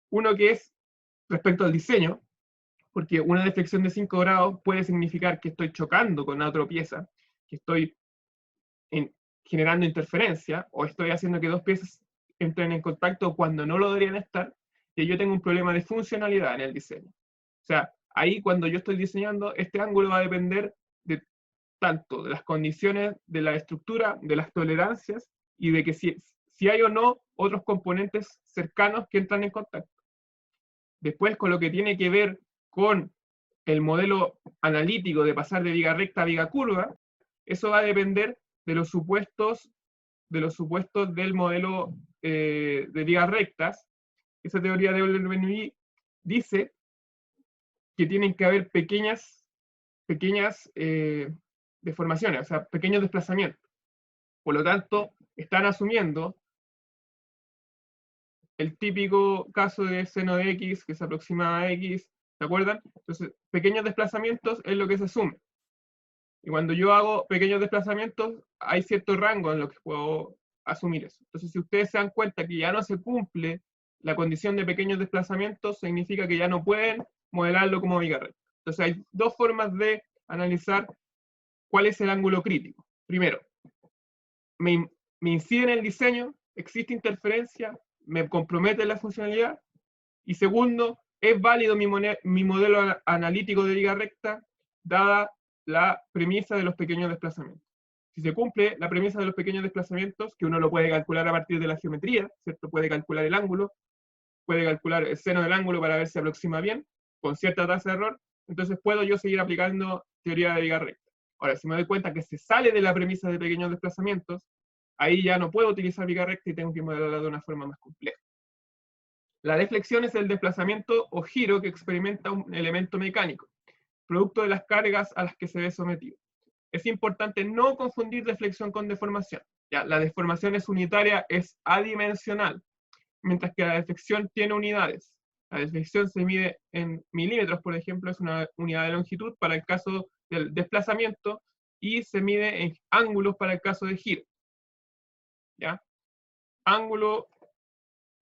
Uno que es respecto al diseño, porque una deflexión de 5 grados puede significar que estoy chocando con otra pieza, que estoy generando interferencia, o estoy haciendo que dos piezas entren en contacto cuando no lo deberían estar, y yo tengo un problema de funcionalidad en el diseño. O sea, ahí cuando yo estoy diseñando, este ángulo va a depender de tanto de las condiciones de la estructura, de las tolerancias, y de que si hay o no otros componentes cercanos que entran en contacto. Después, con lo que tiene que ver con el modelo analítico de pasar de viga recta a viga curva, eso va a depender de los supuestos del modelo de vigas rectas. Esa teoría de Euler-Bernoulli dice que tienen que haber pequeñas deformaciones, o sea, pequeños desplazamientos. Por lo tanto, están asumiendo el típico caso de seno de x que se aproxima a x, ¿se acuerdan? Entonces, pequeños desplazamientos es lo que se asume. Y cuando yo hago pequeños desplazamientos, hay cierto rango en lo que puedo asumir eso. Entonces, si ustedes se dan cuenta que ya no se cumple la condición de pequeños desplazamientos, significa que ya no pueden modelarlo como viga recta. Entonces, hay dos formas de analizar cuál es el ángulo crítico. Primero, me incide en el diseño, existe interferencia, me compromete la funcionalidad. Y segundo, es válido mi modelo analítico de viga recta, dada la premisa de los pequeños desplazamientos. Si se cumple la premisa de los pequeños desplazamientos, que uno lo puede calcular a partir de la geometría, ¿cierto? Puede calcular el ángulo, puede calcular el seno del ángulo para ver si aproxima bien, con cierta tasa de error, entonces puedo yo seguir aplicando teoría de viga recta. Ahora, si me doy cuenta que se sale de la premisa de pequeños desplazamientos, ahí ya no puedo utilizar viga recta y tengo que modelarla de una forma más compleja. La deflexión es el desplazamiento o giro que experimenta un elemento mecánico, producto de las cargas a las que se ve sometido. Es importante no confundir deflexión con deformación. Ya, la deformación es unitaria, es adimensional, mientras que la deflexión tiene unidades. La deflexión se mide en milímetros, por ejemplo, es una unidad de longitud para el caso del desplazamiento, y se mide en ángulos para el caso de giro. ¿Ya? Ángulo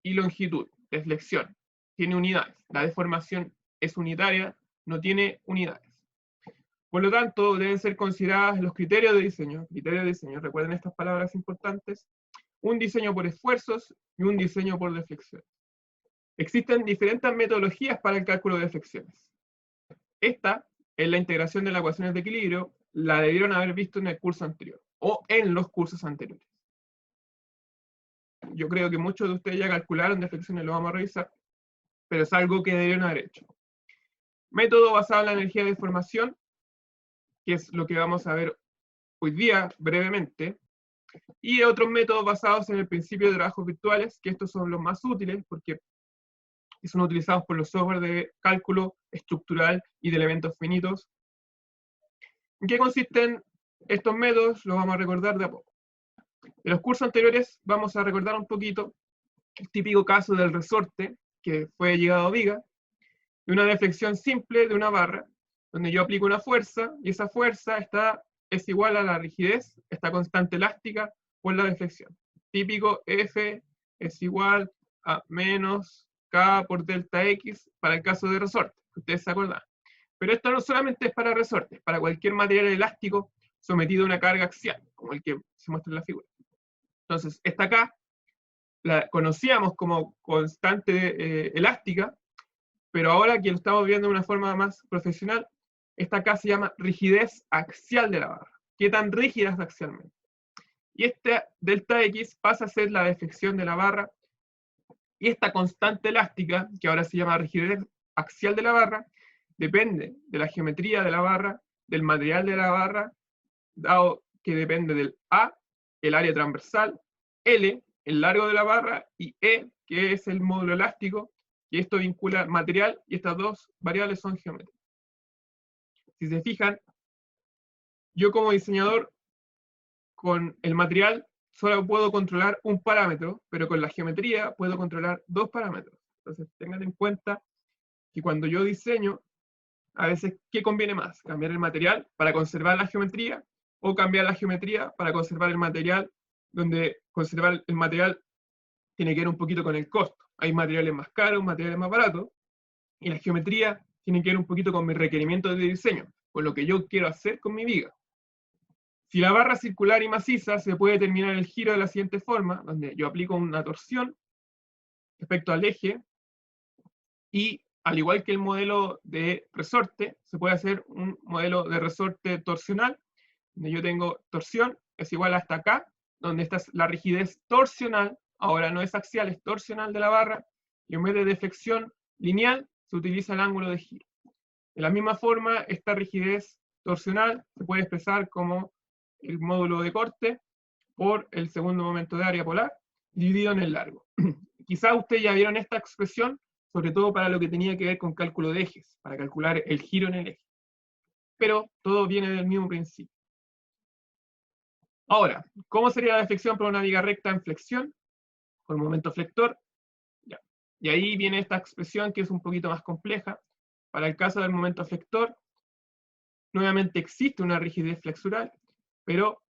y longitud, deflexión, tiene unidades. La deformación es unitaria, no tiene unidades. Por lo tanto, deben ser considerados los criterios de diseño. Criterios de diseño, recuerden estas palabras importantes. Un diseño por esfuerzos y un diseño por deflexión. Existen diferentes metodologías para el cálculo de deflexiones. Esta es la integración de las ecuaciones de equilibrio, la debieron haber visto en el curso anterior, o en los cursos anteriores. Yo creo que muchos de ustedes ya calcularon deflexiones, lo vamos a revisar, pero es algo que debieron haber hecho. Método basado en la energía de deformación, que es lo que vamos a ver hoy día brevemente, y otros métodos basados en el principio de trabajos virtuales, que estos son los más útiles porque son utilizados por los software de cálculo estructural y de elementos finitos. ¿En qué consisten estos métodos? Los vamos a recordar de a poco. En los cursos anteriores vamos a recordar un poquito el típico caso del resorte, que fue llegado a viga, de una deflexión simple de una barra, donde yo aplico una fuerza, y esa fuerza está es igual a la rigidez, esta constante elástica, por la deflexión. Típico F es igual a menos K por delta X para el caso de resorte, que ustedes se acordan. Pero esto no solamente es para resortes, para cualquier material elástico sometido a una carga axial, como el que se muestra en la figura. Entonces, esta K la conocíamos como constante elástica, pero ahora que lo estamos viendo de una forma más profesional, esta K se llama rigidez axial de la barra. ¿Qué tan rígida es axialmente? Y este delta X pasa a ser la deflexión de la barra, y esta constante elástica, que ahora se llama rigidez axial de la barra, depende de la geometría de la barra, del material de la barra, dado que depende del A, el área transversal, L, el largo de la barra, y E, que es el módulo elástico, y esto vincula material, y estas dos variables son geométricas. Si se fijan, yo como diseñador, con el material solo puedo controlar un parámetro, pero con la geometría puedo controlar dos parámetros. Entonces tengan en cuenta que cuando yo diseño, a veces, ¿qué conviene más? ¿Cambiar el material para conservar la geometría? ¿O cambiar la geometría para conservar el material, donde conservar el material tiene que ver un poquito con el costo? Hay materiales más caros, materiales más baratos, y la geometría tiene que ver un poquito con mis requerimientos de diseño, con lo que yo quiero hacer con mi viga. Si la barra circular y maciza, se puede determinar el giro de la siguiente forma, donde yo aplico una torsión respecto al eje, y al igual que el modelo de resorte, se puede hacer un modelo de resorte torsional, donde yo tengo torsión, es igual hasta acá, donde esta es la rigidez torsional, ahora no es axial, es torsional de la barra, y en vez de deflexión lineal, se utiliza el ángulo de giro. De la misma forma, esta rigidez torsional se puede expresar como el módulo de corte por el segundo momento de área polar, dividido en el largo. Quizás ustedes ya vieron esta expresión, sobre todo para lo que tenía que ver con cálculo de ejes, para calcular el giro en el eje. Pero todo viene del mismo principio. Ahora, ¿cómo sería la deflexión para una viga recta en flexión? Con momento flector. Ya. Y ahí viene esta expresión que es un poquito más compleja. Para el caso del momento flector, nuevamente existe una rigidez flexural, pero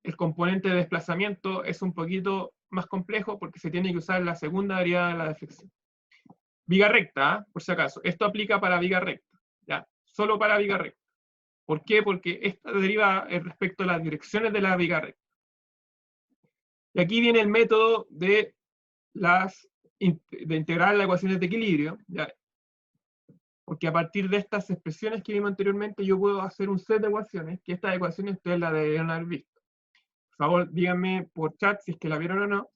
el componente de desplazamiento es un poquito más complejo porque se tiene que usar la segunda derivada de la deflexión. Viga recta, por si acaso. Esto aplica para viga recta, ¿ya? Solo para viga recta. ¿Por qué? Porque esta deriva respecto a las direcciones de la viga recta. Y aquí viene el método de integrar las ecuaciones de equilibrio, ¿ya? Porque a partir de estas expresiones que vimos anteriormente, yo puedo hacer un set de ecuaciones, que estas ecuaciones ustedes las deberían haber visto. Por favor, díganme por chat si es que la vieron o no.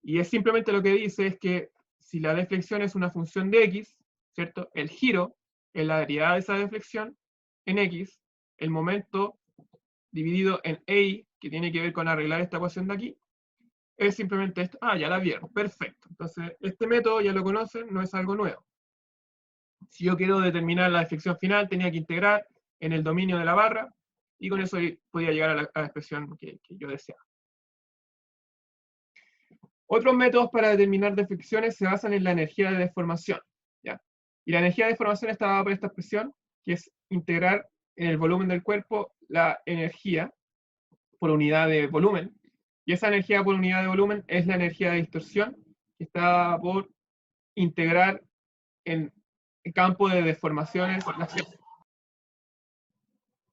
Y es simplemente lo que dice es que si la deflexión es una función de x, ¿cierto? El giro es la derivada de esa deflexión en x, el momento dividido en a, que tiene que ver con arreglar esta ecuación de aquí, es simplemente esto. Ah, ya la vieron, perfecto. Entonces, este método ya lo conocen, no es algo nuevo. Si yo quiero determinar la deflexión final, tenía que integrar en el dominio de la barra, y con eso podía llegar a la expresión que yo deseaba. Otros métodos para determinar deflexiones se basan en la energía de deformación, ¿ya? Y la energía de deformación está dada por esta expresión, que es integrar en el volumen del cuerpo la energía por unidad de volumen, y esa energía por unidad de volumen es la energía de distorsión, que está dada por integrar en el campo de deformaciones.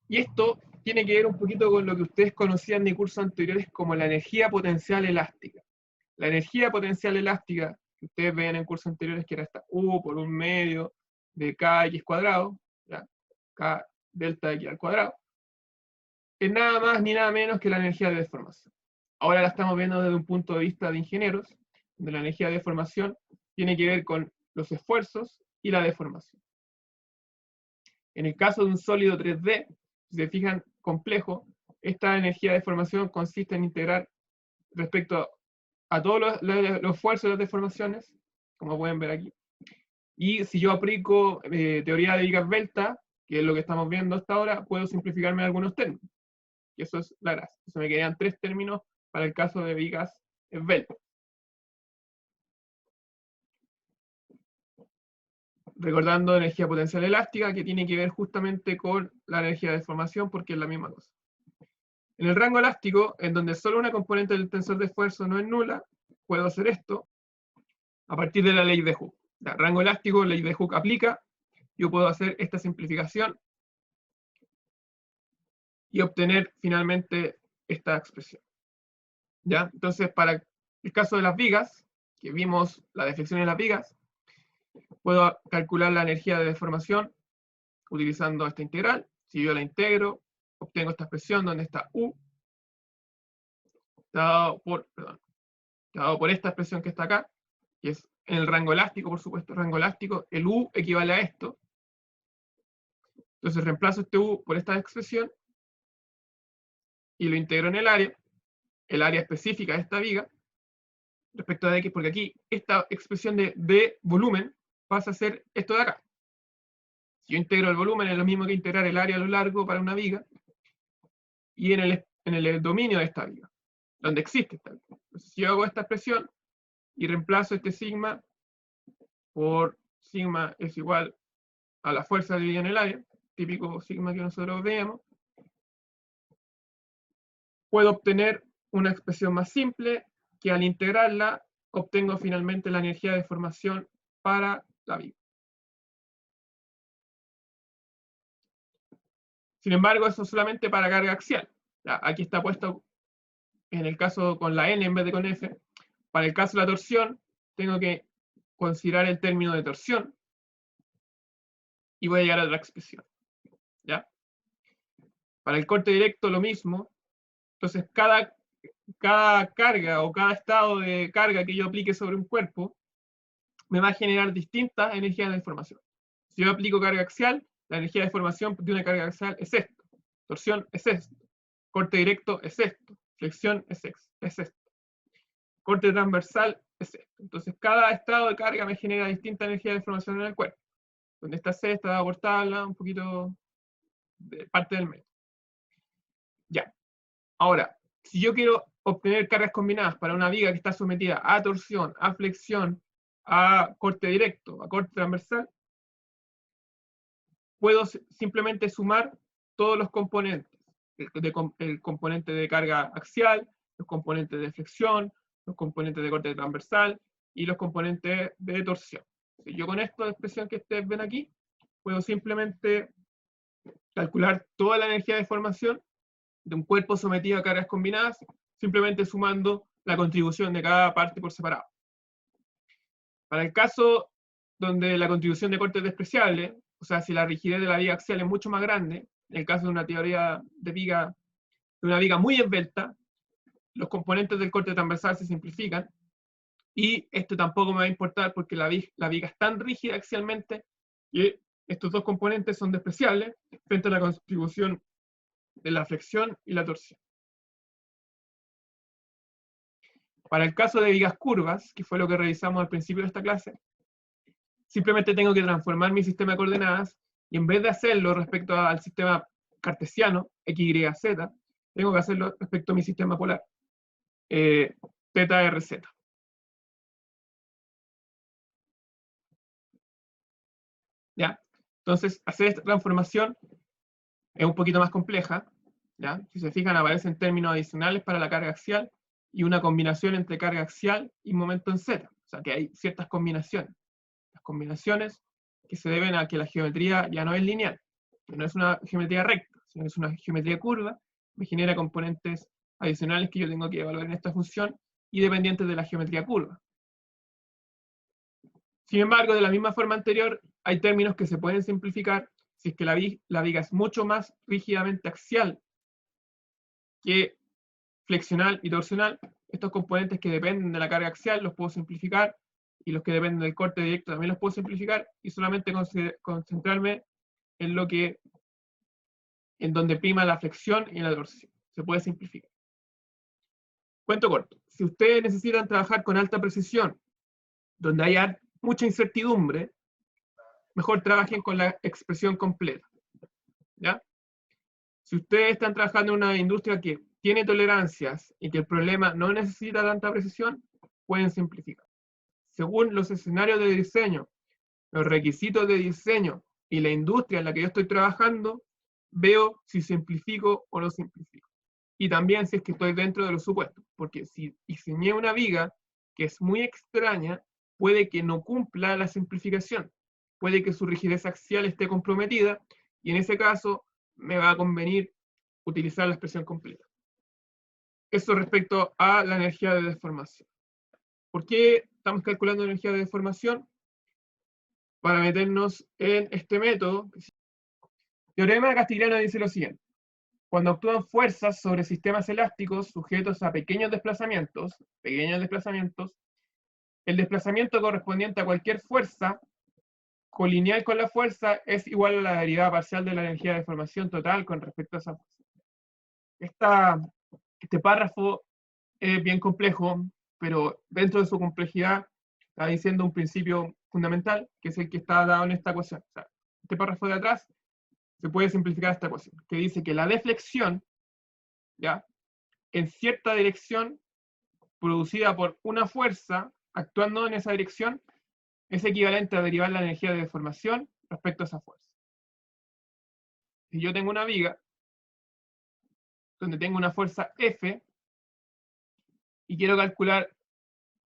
Y esto tiene que ver un poquito con lo que ustedes conocían de cursos anteriores como la energía potencial elástica. La energía potencial elástica que ustedes ven en cursos anteriores, que era esta U por un medio de kx cuadrado, ¿ya? K delta x al cuadrado, es nada más ni nada menos que la energía de deformación. Ahora la estamos viendo desde un punto de vista de ingenieros, donde la energía de deformación tiene que ver con los esfuerzos y la deformación. En el caso de un sólido 3D, si se fijan complejo, esta energía de deformación consiste en integrar respecto a todos los esfuerzos y las deformaciones, como pueden ver aquí. Y si yo aplico teoría de vigas Delta, que es lo que estamos viendo hasta ahora, puedo simplificarme algunos términos. Y eso es la gracia. Entonces me quedan 3 términos para el caso de vigas Delta. recordando energía potencial elástica, que tiene que ver justamente con la energía de deformación, porque es la misma cosa. En el rango elástico, en donde solo una componente del tensor de esfuerzo no es nula, puedo hacer esto a partir de la ley de Hooke. El rango elástico, ley de Hooke aplica, yo puedo hacer esta simplificación y obtener finalmente esta expresión. ¿Ya? Entonces, para el caso de las vigas, que vimos la deflexión de las vigas, puedo calcular la energía de deformación utilizando esta integral. Si yo la integro, obtengo esta expresión donde está U, dado por esta expresión que está acá, que es en el rango elástico, por supuesto, rango elástico, el U equivale a esto. Entonces reemplazo este U por esta expresión y lo integro en el área específica de esta viga, respecto a X, porque aquí esta expresión de volumen pasa a ser esto de acá. Si yo integro el volumen, es lo mismo que integrar el área a lo largo para una viga, y en el dominio de esta viga, donde existe esta viga. Entonces, si yo hago esta expresión y reemplazo este sigma por sigma es igual a la fuerza dividida en el área, típico sigma que nosotros veíamos, puedo obtener una expresión más simple que al integrarla obtengo finalmente la energía de deformación para la viga. Sin embargo, eso es solamente para carga axial. Ya, aquí está puesto en el caso con la N en vez de con F. Para el caso de la torsión, tengo que considerar el término de torsión y voy a llegar a otra expresión. ¿Ya? Para el corte directo lo mismo. Entonces, cada carga o cada estado de carga que yo aplique sobre un cuerpo me va a generar distintas energías de deformación. Si yo aplico carga axial, la energía de deformación de una carga axial es esto. Torsión es esto. Corte directo es esto. Flexión es esto. Corte transversal es esto. Entonces, cada estado de carga me genera distinta energía de deformación en el cuerpo. Donde está C está dado por tabla, un poquito de parte del método. Ya. Ahora, si yo quiero obtener cargas combinadas para una viga que está sometida a torsión, a flexión, a corte directo, a corte transversal, puedo simplemente sumar todos los componentes. El componente de carga axial, los componentes de flexión, los componentes de corte transversal y los componentes de torsión. Yo con esta expresión que ustedes ven aquí, puedo simplemente calcular toda la energía de deformación de un cuerpo sometido a cargas combinadas, simplemente sumando la contribución de cada parte por separado. Para el caso donde la contribución de corte es despreciable, o sea, si la rigidez de la viga axial es mucho más grande, en el caso de una teoría de una viga muy esbelta, los componentes del corte transversal se simplifican, y esto tampoco me va a importar porque la viga es tan rígida axialmente que estos dos componentes son despreciables frente a la contribución de la flexión y la torsión. Para el caso de vigas curvas, que fue lo que revisamos al principio de esta clase, simplemente tengo que transformar mi sistema de coordenadas, y en vez de hacerlo respecto al sistema cartesiano, x, y, z, tengo que hacerlo respecto a mi sistema polar, θ, r, z. ¿Ya? Entonces, hacer esta transformación es un poquito más compleja. ¿Ya? Si se fijan, aparecen términos adicionales para la carga axial y una combinación entre carga axial y momento en z. O sea, que hay ciertas combinaciones. Las combinaciones que se deben a que la geometría ya no es lineal, que no es una geometría recta, sino que es una geometría curva, me genera componentes adicionales que yo tengo que evaluar en esta función y dependientes de la geometría curva. Sin embargo, de la misma forma anterior, hay términos que se pueden simplificar si es que la viga es mucho más rígidamente axial que flexional y torsional. Estos componentes que dependen de la carga axial los puedo simplificar, y los que dependen del corte directo también los puedo simplificar, y solamente concentrarme en donde prima la flexión y la torsión. Se puede simplificar. Cuento corto. Si ustedes necesitan trabajar con alta precisión, donde haya mucha incertidumbre, mejor trabajen con la expresión completa. ¿Ya? Si ustedes están trabajando en una industria que tiene tolerancias y que el problema no necesita tanta precisión, pueden simplificar. Según los escenarios de diseño los requisitos de diseño y la industria en la que yo estoy trabajando, veo si simplifico o no simplifico. Y también si es que estoy dentro de los supuestos, porque si diseñé una viga que es muy extraña, puede que no cumpla la simplificación, puede que su rigidez axial esté comprometida, y en ese caso me va a convenir utilizar la expresión completa. Eso respecto a la energía de deformación. ¿Por qué estamos calculando energía de deformación? Para meternos en este método. El teorema de Castigliano dice lo siguiente: cuando actúan fuerzas sobre sistemas elásticos sujetos a pequeños desplazamientos, el desplazamiento correspondiente a cualquier fuerza colineal con la fuerza es igual a la derivada parcial de la energía de deformación total con respecto a esa fuerza. Este párrafo es bien complejo, pero dentro de su complejidad está diciendo un principio fundamental, que es el que está dado en esta ecuación. O sea, este párrafo de atrás se puede simplificar esta ecuación, que dice que la deflexión, ¿ya?, en cierta dirección producida por una fuerza actuando en esa dirección es equivalente a derivar la energía de deformación respecto a esa fuerza. Si yo tengo una viga donde tengo una fuerza F y quiero calcular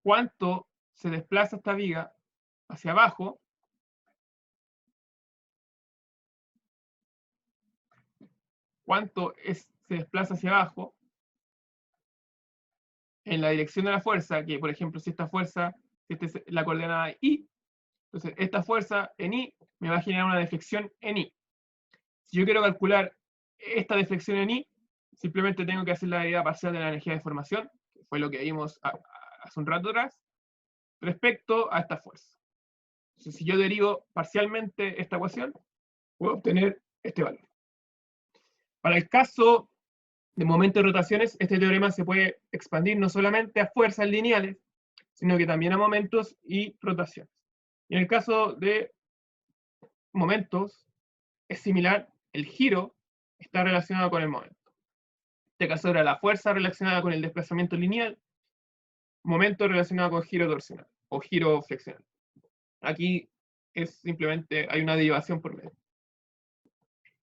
cuánto se desplaza esta viga hacia abajo, se desplaza hacia abajo en la dirección de la fuerza, que por ejemplo si esta fuerza, si esta es la coordenada I, entonces esta fuerza en I me va a generar una deflexión en I. Si yo quiero calcular esta deflexión en I, simplemente tengo que hacer la derivada parcial de la energía de deformación, que fue lo que vimos hace un rato atrás, respecto a esta fuerza. Entonces, si yo derivo parcialmente esta ecuación, puedo obtener este valor. Para el caso de momento de rotaciones, este teorema se puede expandir no solamente a fuerzas lineales, sino que también a momentos y rotaciones. Y en el caso de momentos, es similar, el giro está relacionado con el momento. En este caso era la fuerza relacionada con el desplazamiento lineal, momento relacionado con giro torsional o giro flexional. Aquí es simplemente, hay una derivación por medio.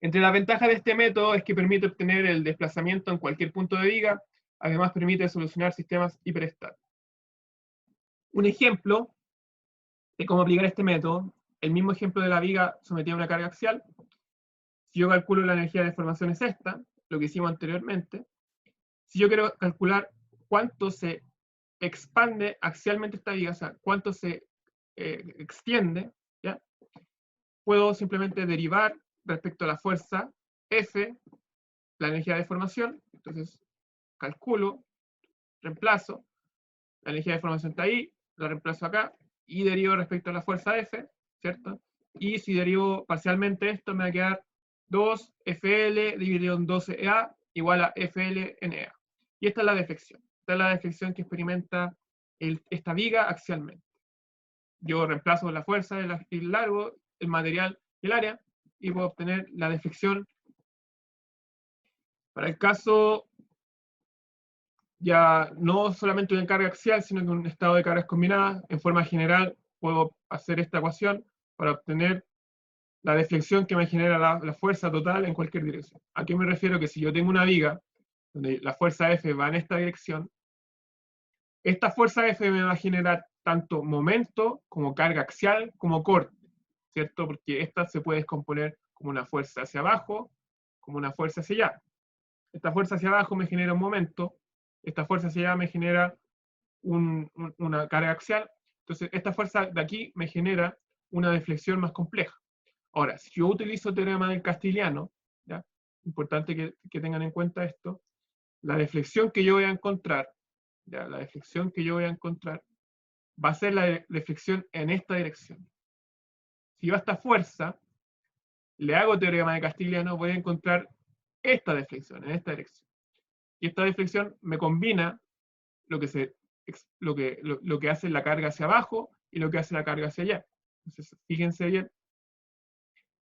Entre las ventajas de este método es que permite obtener el desplazamiento en cualquier punto de viga, además permite solucionar sistemas hiperestáticos. Un ejemplo de cómo aplicar este método, el mismo ejemplo de la viga sometida a una carga axial. Si yo calculo la energía de deformación es esta, lo que hicimos anteriormente. Si yo quiero calcular cuánto se expande axialmente esta viga, o sea, cuánto se extiende, ¿ya?, puedo simplemente derivar respecto a la fuerza F, la energía de deformación. Entonces, calculo, reemplazo, la energía de deformación está ahí, la reemplazo acá, y derivo respecto a la fuerza F, ¿cierto? Y si derivo parcialmente esto, me va a quedar 2FL dividido en 12A igual a FL en EA. Y esta es la deflexión. Esta es la deflexión que experimenta esta viga axialmente. Yo reemplazo la fuerza, el largo, el material y el área, y puedo obtener la deflexión. Para el caso ya no solamente en carga axial, sino que en un estado de cargas combinadas, en forma general puedo hacer esta ecuación para obtener la deflexión que me genera la fuerza total en cualquier dirección. ¿A qué me refiero? Que si yo tengo una viga donde la fuerza F va en esta dirección, esta fuerza F me va a generar tanto momento como carga axial como corte, ¿cierto? Porque esta se puede descomponer como una fuerza hacia abajo, como una fuerza hacia allá. Esta fuerza hacia abajo me genera un momento, esta fuerza hacia allá me genera una carga axial. Entonces, esta fuerza de aquí me genera una deflexión más compleja. Ahora, si yo utilizo el teorema del Castigliano, ¿ya?, importante que tengan en cuenta esto, la deflexión que yo voy a encontrar, ¿ya?, la deflexión que yo voy a encontrar va a ser la deflexión en esta dirección. Si yo a esta fuerza le hago teorema de Castigliano, voy a encontrar esta deflexión, en esta dirección. Y esta deflexión me combina lo que hace la carga hacia abajo y lo que hace la carga hacia allá. Entonces, fíjense bien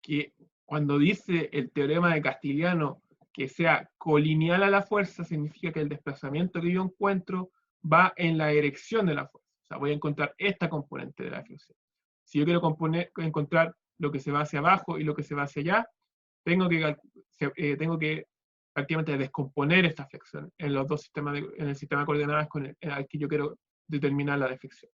que cuando dice el teorema de Castigliano que sea colineal a la fuerza, significa que el desplazamiento que yo encuentro va en la dirección de la fuerza. O sea, voy a encontrar esta componente de la deflexión. Si yo quiero encontrar lo que se va hacia abajo y lo que se va hacia allá, tengo que prácticamente descomponer esta flexión en los dos sistemas, en el sistema de coordenadas con el que yo quiero determinar la deflexión.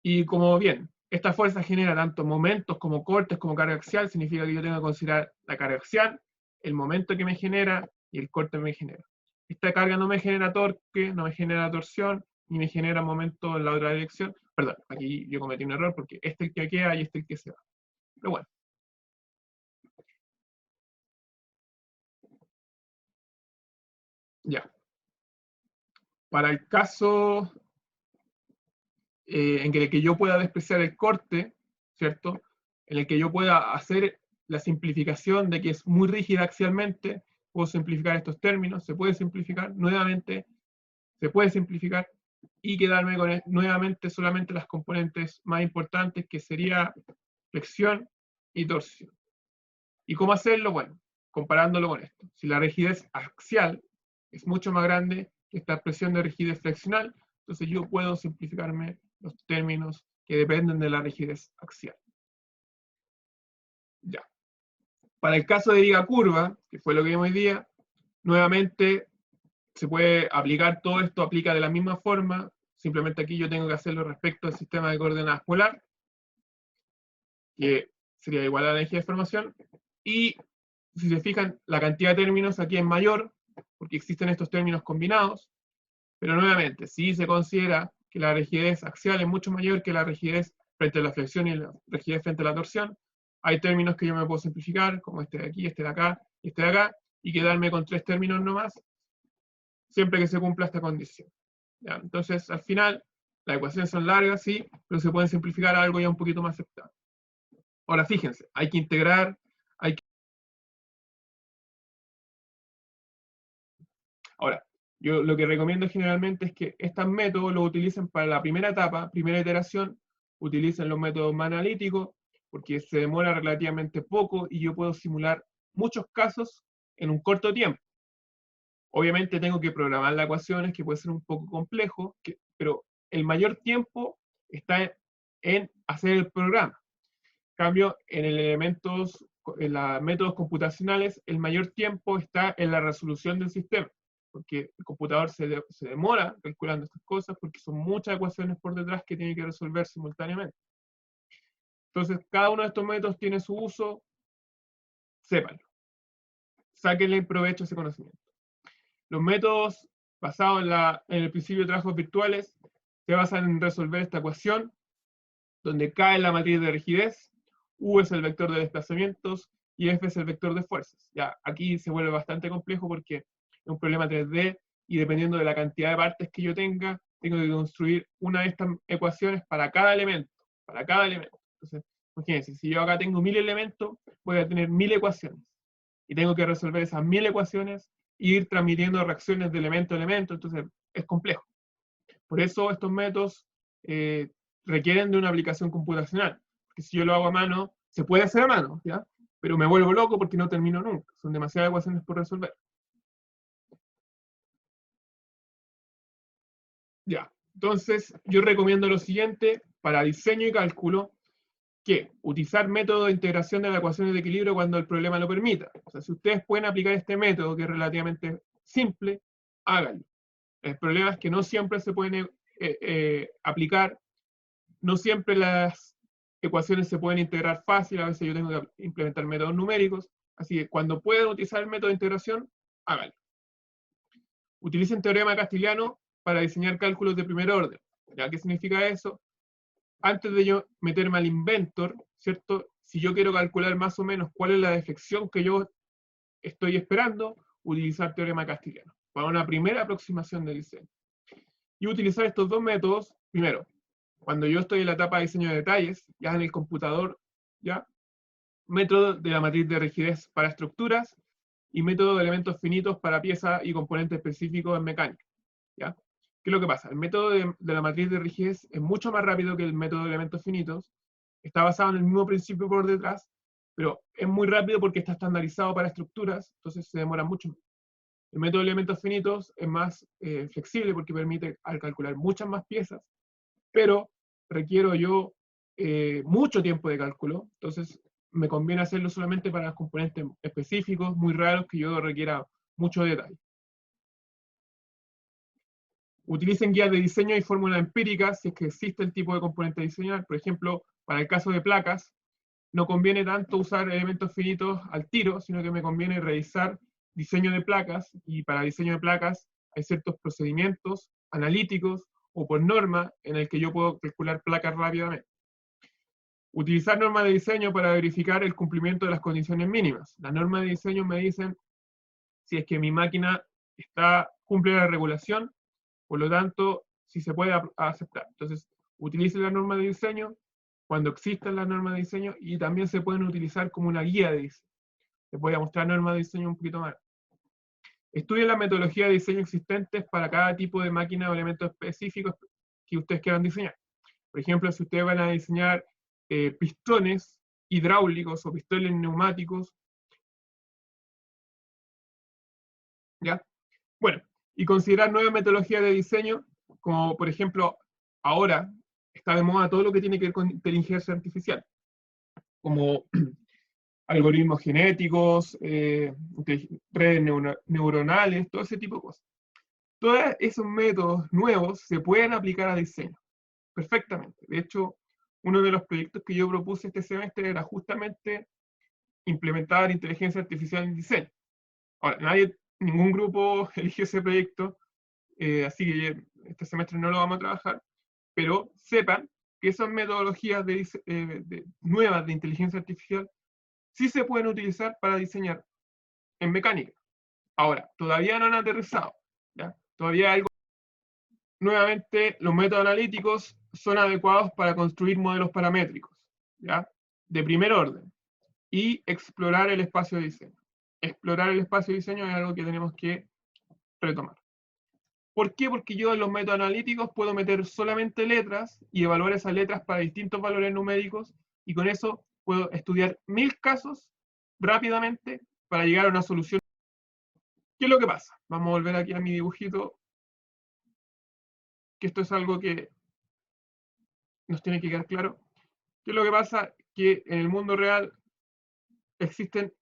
Y como bien, esta fuerza genera tanto momentos como cortes como carga axial, significa que yo tengo que considerar la carga axial, el momento que me genera y el corte que me genera. Esta carga no me genera torque, no me genera torsión, ni me genera momento en la otra dirección. Perdón, aquí yo cometí un error porque este es el que queda y este es el que se va. Pero bueno. Ya. Para el caso en el que yo pueda despreciar el corte, ¿cierto? En el que yo pueda hacer la simplificación de que es muy rígida axialmente, puedo simplificar estos términos, se puede simplificar nuevamente, se puede simplificar y quedarme con nuevamente solamente las componentes más importantes, que sería flexión y torsión. ¿Y cómo hacerlo? Bueno, comparándolo con esto. Si la rigidez axial es mucho más grande que esta expresión de rigidez flexional, entonces yo puedo simplificarme los términos que dependen de la rigidez axial. Ya. Para el caso de viga curva, que fue lo que vimos hoy día, nuevamente se puede aplicar todo esto, aplica de la misma forma, simplemente aquí yo tengo que hacerlo respecto al sistema de coordenadas polar, que sería igual a la energía de formación, y si se fijan, la cantidad de términos aquí es mayor, porque existen estos términos combinados, pero nuevamente, si se considera que la rigidez axial es mucho mayor que la rigidez frente a la flexión y la rigidez frente a la torsión, hay términos que yo me puedo simplificar, como este de aquí, este de acá y este de acá, y quedarme con 3 términos nomás, siempre que se cumpla esta condición. ¿Ya? Entonces, al final, las ecuaciones son largas, sí, pero se pueden simplificar a algo ya un poquito más aceptable. Ahora, fíjense, hay que integrar, hay que... Ahora, yo lo que recomiendo generalmente es que estos métodos los utilicen para la primera etapa, primera iteración, utilicen los métodos más analíticos, porque se demora relativamente poco y yo puedo simular muchos casos en un corto tiempo. Obviamente tengo que programar las ecuaciones, que puede ser un poco complejo, pero el mayor tiempo está en hacer el programa. En cambio, en los métodos computacionales, el mayor tiempo está en la resolución del sistema, porque el computador se demora calculando estas cosas, porque son muchas ecuaciones por detrás que tiene que resolver simultáneamente. Entonces, cada uno de estos métodos tiene su uso, sépanlo. Sáquenle provecho a ese conocimiento. Los métodos basados en el principio de trabajos virtuales se basan en resolver esta ecuación, donde K es la matriz de rigidez, U es el vector de desplazamientos y F es el vector de fuerzas. Ya, aquí se vuelve bastante complejo porque es un problema 3D y dependiendo de la cantidad de partes que yo tenga, tengo que construir una de estas ecuaciones para cada elemento. Entonces, imagínense, si yo acá tengo 1000 elementos, voy a tener 1000 ecuaciones. Y tengo que resolver esas 1000 ecuaciones e ir transmitiendo reacciones de elemento a elemento, entonces es complejo. Por eso estos métodos requieren de una aplicación computacional. Porque si yo lo hago a mano, se puede hacer a mano, ¿ya? Pero me vuelvo loco porque no termino nunca. Son demasiadas ecuaciones por resolver. Ya. Entonces, yo recomiendo lo siguiente para diseño y cálculo, que utilizar método de integración de las ecuaciones de equilibrio cuando el problema lo permita. O sea, si ustedes pueden aplicar este método, que es relativamente simple, háganlo. El problema es que no siempre se pueden aplicar, no siempre las ecuaciones se pueden integrar fácil, a veces yo tengo que implementar métodos numéricos, así que cuando puedan utilizar el método de integración, háganlo. Utilicen teorema castigliano para diseñar cálculos de primer orden. ¿Ya? ¿Qué significa eso? Antes de yo meterme al inventor, ¿cierto? Si yo quiero calcular más o menos cuál es la deflexión que yo estoy esperando, utilizar teorema castigliano para una primera aproximación del diseño. Y utilizar estos dos métodos, primero, cuando yo estoy en la etapa de diseño de detalles, ya en el computador, ya, método de la matriz de rigidez para estructuras y método de elementos finitos para piezas y componentes específicos en mecánica, ¿ya? ¿Qué es lo que pasa? El método de la matriz de rigidez es mucho más rápido que el método de elementos finitos, está basado en el mismo principio por detrás, pero es muy rápido porque está estandarizado para estructuras, entonces se demora mucho más. El método de elementos finitos es más flexible porque permite al calcular muchas más piezas, pero requiero yo mucho tiempo de cálculo, entonces me conviene hacerlo solamente para componentes específicos, muy raros, que yo requiera mucho detalle. Utilicen guías de diseño y fórmulas empíricas si es que existe el tipo de componente a diseñar. Por ejemplo, para el caso de placas, no conviene tanto usar elementos finitos al tiro, sino que me conviene revisar diseño de placas, y para diseño de placas hay ciertos procedimientos analíticos o por norma en el que yo puedo calcular placas rápidamente. Utilizar normas de diseño para verificar el cumplimiento de las condiciones mínimas. Las normas de diseño me dicen si es que mi máquina cumple la regulación, por lo tanto, si se puede aceptar. Entonces, utilice la norma de diseño cuando existan las normas de diseño, y también se pueden utilizar como una guía de diseño. Les voy a mostrar normas de diseño un poquito más. Estudien las metodologías de diseño existentes para cada tipo de máquina o elementos específicos que ustedes quieran diseñar. Por ejemplo, si ustedes van a diseñar pistones hidráulicos o pistones neumáticos, ¿ya? Bueno, y considerar nuevas metodologías de diseño, como por ejemplo, ahora está de moda todo lo que tiene que ver con inteligencia artificial, como algoritmos genéticos, redes neuronales, todo ese tipo de cosas. Todos esos métodos nuevos se pueden aplicar a diseño perfectamente. De hecho, uno de los proyectos que yo propuse este semestre era justamente implementar inteligencia artificial en diseño. Ahora, ningún grupo eligió ese proyecto, así que este semestre no lo vamos a trabajar, pero sepan que esas metodologías nuevas de inteligencia artificial sí se pueden utilizar para diseñar en mecánica. Ahora, todavía no han aterrizado, ¿ya? Todavía hay algo. Nuevamente, los métodos analíticos son adecuados para construir modelos paramétricos, ¿ya? De primer orden, y explorar el espacio de diseño. Explorar el espacio de diseño es algo que tenemos que retomar. ¿Por qué? Porque yo en los métodos analíticos puedo meter solamente letras y evaluar esas letras para distintos valores numéricos, y con eso puedo estudiar 1000 casos rápidamente para llegar a una solución. ¿Qué es lo que pasa? Vamos a volver aquí a mi dibujito, que esto es algo que nos tiene que quedar claro. ¿Qué es lo que pasa? Que en el mundo real existen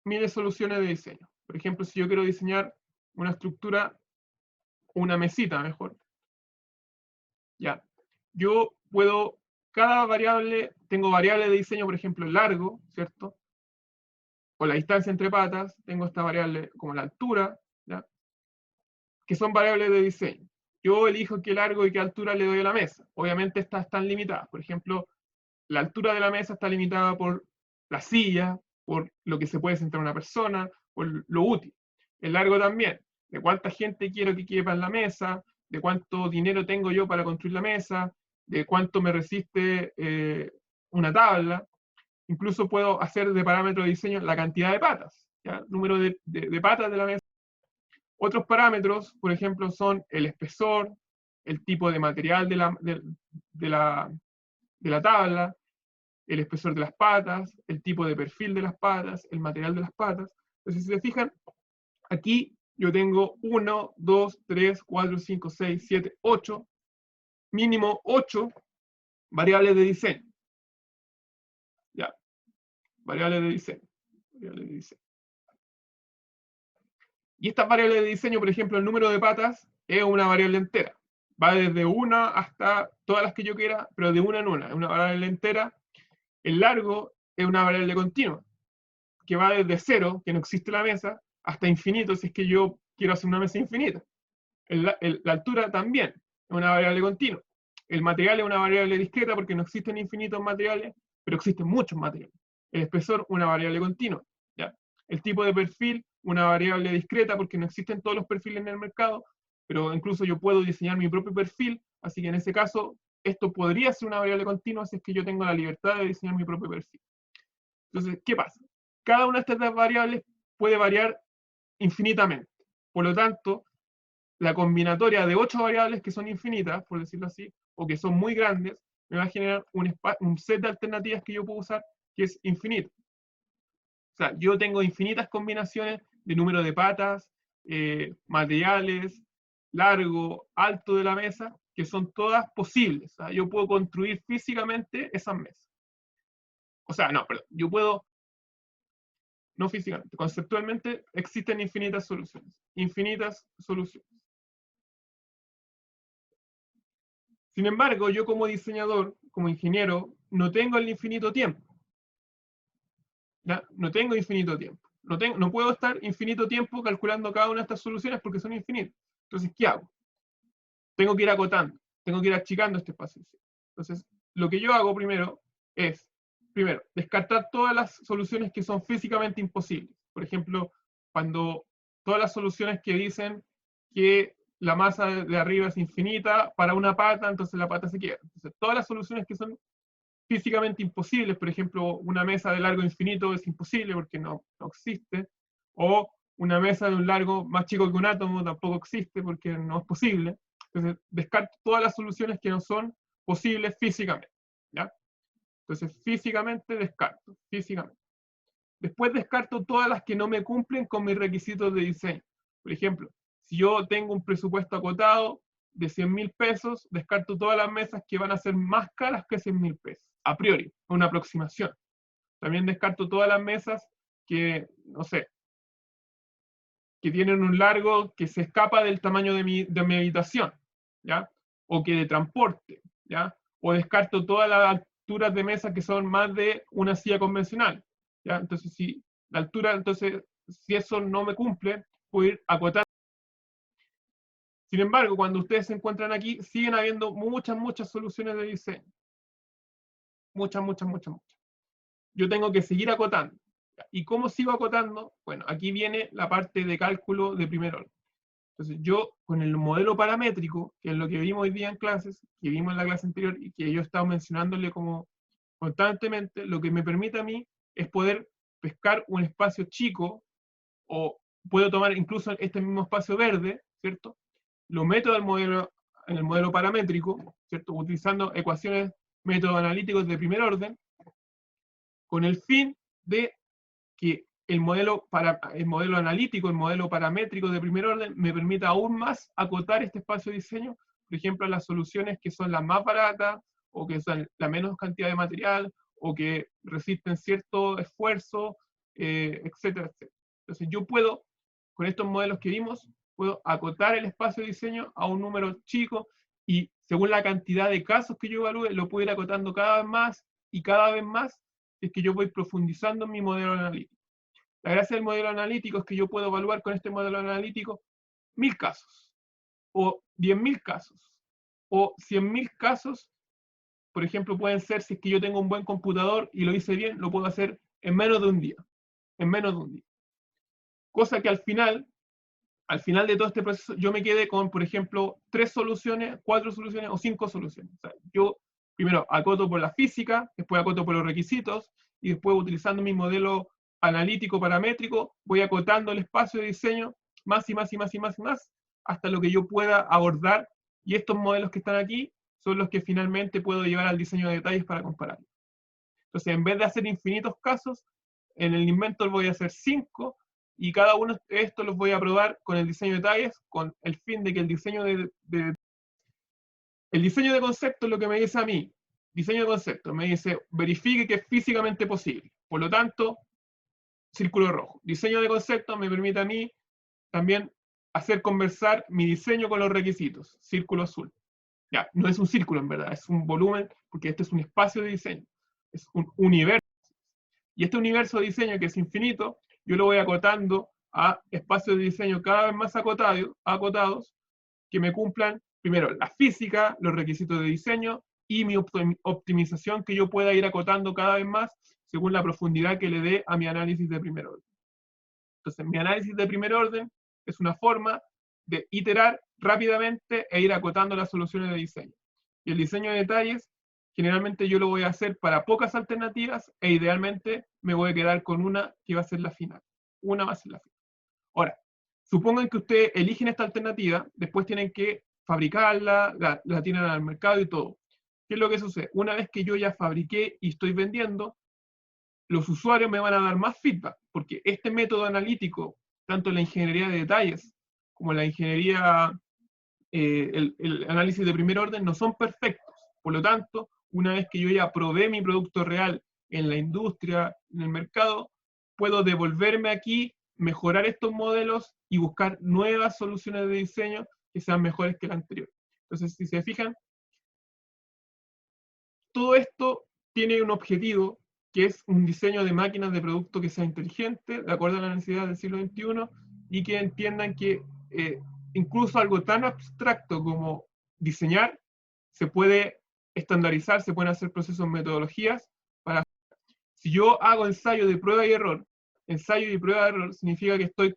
miles de soluciones de diseño. Por ejemplo, si yo quiero diseñar una estructura, una mesita mejor, ya, yo puedo, cada variable, tengo variables de diseño, por ejemplo, el largo, ¿cierto? O la distancia entre patas, tengo esta variable como la altura, ¿ya? Que son variables de diseño. Yo elijo qué largo y qué altura le doy a la mesa. Obviamente estas están limitadas. Por ejemplo, la altura de la mesa está limitada por la silla, por lo que se puede sentar una persona, por lo útil. El largo también, de cuánta gente quiero que quepa en la mesa, de cuánto dinero tengo yo para construir la mesa, de cuánto me resiste una tabla. Incluso puedo hacer de parámetro de diseño la cantidad de patas, ¿ya? Número de patas de la mesa. Otros parámetros, por ejemplo, son el espesor, el tipo de material de la tabla, el espesor de las patas, el tipo de perfil de las patas, el material de las patas. Entonces, si se fijan, aquí yo tengo 1, 2, 3, 4, 5, 6, 7, 8, mínimo 8 variables de diseño. Ya, variables de diseño. Variables de diseño. Y estas variables de diseño, por ejemplo, el número de patas es una variable entera. Va desde una hasta todas las que yo quiera, pero de una en una. Es una variable entera. El largo es una variable continua, que va desde cero, que no existe la mesa, hasta infinito, si es que yo quiero hacer una mesa infinita. La altura también es una variable continua. El material es una variable discreta porque no existen infinitos materiales, pero existen muchos materiales. El espesor, una variable continua. ¿Ya? El tipo de perfil, una variable discreta porque no existen todos los perfiles en el mercado, pero incluso yo puedo diseñar mi propio perfil, así que en ese caso, esto podría ser una variable continua si es que yo tengo la libertad de diseñar mi propio perfil. Entonces, ¿qué pasa? Cada una de estas variables puede variar infinitamente. Por lo tanto, la combinatoria de 8 variables que son infinitas, por decirlo así, o que son muy grandes, me va a generar un set de alternativas que yo puedo usar que es infinito. O sea, yo tengo infinitas combinaciones de número de patas, materiales, largo, alto de la mesa, que son todas posibles. ¿Ah? Yo puedo construir físicamente esas mesas. O sea, no, perdón, yo puedo, no físicamente, conceptualmente existen infinitas soluciones. Infinitas soluciones. Sin embargo, yo como diseñador, como ingeniero, no tengo el infinito tiempo. ¿Ya? No tengo infinito tiempo. No puedo estar infinito tiempo calculando cada una de estas soluciones porque son infinitas. Entonces, ¿qué hago? Tengo que ir acotando, tengo que ir achicando este espacio. Entonces, lo que yo hago primero es, descartar todas las soluciones que son físicamente imposibles. Por ejemplo, cuando todas las soluciones que dicen que la masa de arriba es infinita para una pata, entonces la pata se quiebra. Entonces, todas las soluciones que son físicamente imposibles, por ejemplo, una mesa de largo infinito es imposible porque no existe, o una mesa de un largo más chico que un átomo tampoco existe porque no es posible. Entonces, descarto todas las soluciones que no son posibles físicamente. ¿Ya? Entonces, físicamente descarto, físicamente. Después descarto todas las que no me cumplen con mis requisitos de diseño. Por ejemplo, si yo tengo un presupuesto acotado de 100.000 pesos, descarto todas las mesas que van a ser más caras que 100.000 pesos, a priori, una aproximación. También descarto todas las mesas que, no sé, que tienen un largo que se escapa del tamaño de mi habitación, ¿ya? O que de transporte, ¿ya? O descarto todas las alturas de mesa que son más de una silla convencional, ¿ya? Entonces, si la altura, entonces, si eso no me cumple, puedo ir acotando. Sin embargo, cuando ustedes se encuentran aquí, siguen habiendo muchas soluciones de diseño. Muchas. Yo tengo que seguir acotando. ¿Y cómo sigo acotando? Bueno, aquí viene la parte de cálculo de primer orden. Entonces, yo con el modelo paramétrico, que es lo que vimos hoy día en clases, que vimos en la clase anterior y que yo he estado mencionándole como constantemente, lo que me permite a mí es poder pescar un espacio chico, o puedo tomar incluso este mismo espacio verde, ¿cierto? Lo meto en el modelo paramétrico, ¿cierto? Utilizando ecuaciones, métodos analíticos de primer orden, con el fin de que el modelo analítico, el modelo paramétrico de primer orden, me permita aún más acotar este espacio de diseño, por ejemplo, las soluciones que son las más baratas, o que son la menos cantidad de material, o que resisten cierto esfuerzo, etcétera. Entonces yo puedo, con estos modelos que vimos, puedo acotar el espacio de diseño a un número chico, y según la cantidad de casos que yo evalúe, lo puedo ir acotando cada vez más y cada vez más, es que yo voy profundizando en mi modelo analítico. La gracia del modelo analítico es que yo puedo evaluar con este modelo analítico 1.000 casos, o 10.000 casos, o 100.000 casos. Por ejemplo, pueden ser, si es que yo tengo un buen computador y lo hice bien, lo puedo hacer en menos de un día. En menos de un día. Cosa que al final de todo este proceso, yo me quedé con, por ejemplo, 3 soluciones, 4 soluciones o 5 soluciones. O sea, yo primero acoto por la física, después acoto por los requisitos, y después, utilizando mi modelo analítico paramétrico, voy acotando el espacio de diseño más y más, hasta lo que yo pueda abordar, y estos modelos que están aquí son los que finalmente puedo llevar al diseño de detalles para comparar. Entonces, en vez de hacer infinitos casos, en el Inventor voy a hacer 5, y cada uno de estos los voy a probar con el diseño de detalles, con el fin de que el diseño de concepto es lo que me dice a mí. Diseño de concepto me dice, verifique que es físicamente posible. Por lo tanto, círculo rojo. Diseño de concepto me permite a mí también hacer conversar mi diseño con los requisitos. Círculo azul. Ya, no es un círculo en verdad, es un volumen, porque este es un espacio de diseño. Es un universo. Y este universo de diseño, que es infinito, yo lo voy acotando a espacios de diseño cada vez más acotados, que me cumplan, primero, la física, los requisitos de diseño, y mi optimización, que yo pueda ir acotando cada vez más según la profundidad que le dé a mi análisis de primer orden. Entonces, mi análisis de primer orden es una forma de iterar rápidamente e ir acotando las soluciones de diseño. Y el diseño de detalles, generalmente yo lo voy a hacer para pocas alternativas, e idealmente me voy a quedar con una que va a ser la final. Una va a ser la final. Ahora, supongan que ustedes eligen esta alternativa, después tienen que fabricarla, la tienen al mercado y todo. ¿Qué es lo que sucede? Una vez que yo ya fabriqué y estoy vendiendo, los usuarios me van a dar más feedback, porque este método analítico, tanto la ingeniería de detalles como la ingeniería el análisis de primer orden no son perfectos. Por lo tanto, una vez que yo ya probé mi producto real en la industria, en el mercado, puedo devolverme aquí, mejorar estos modelos y buscar nuevas soluciones de diseño que sean mejores que la anterior. Entonces, si se fijan, todo esto tiene un objetivo, que es un diseño de máquinas de producto que sea inteligente, de acuerdo a la necesidad del siglo XXI, y que entiendan que incluso algo tan abstracto como diseñar se puede estandarizar, se pueden hacer procesos, metodologías. Si yo hago ensayo de prueba y error, ensayo y prueba de error significa que estoy,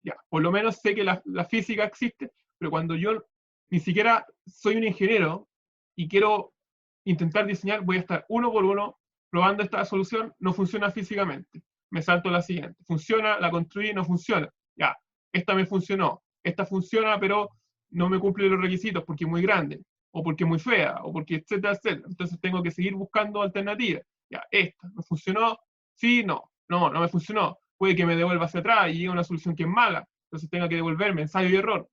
ya, por lo menos sé que la física existe, pero cuando yo ni siquiera soy un ingeniero y quiero intentar diseñar, voy a estar uno por uno probando esta solución, no funciona físicamente. Me salto la siguiente. Funciona, la construí, no funciona. Ya, esta me funcionó. Esta funciona, pero no me cumple los requisitos porque es muy grande, o porque es muy fea, o porque etcétera, etcétera. Entonces tengo que seguir buscando alternativas. Ya, esta, ¿me funcionó? Sí, no me funcionó. Puede que me devuelva hacia atrás y llegue a una solución que es mala. Entonces tengo que devolverme, ensayo y error.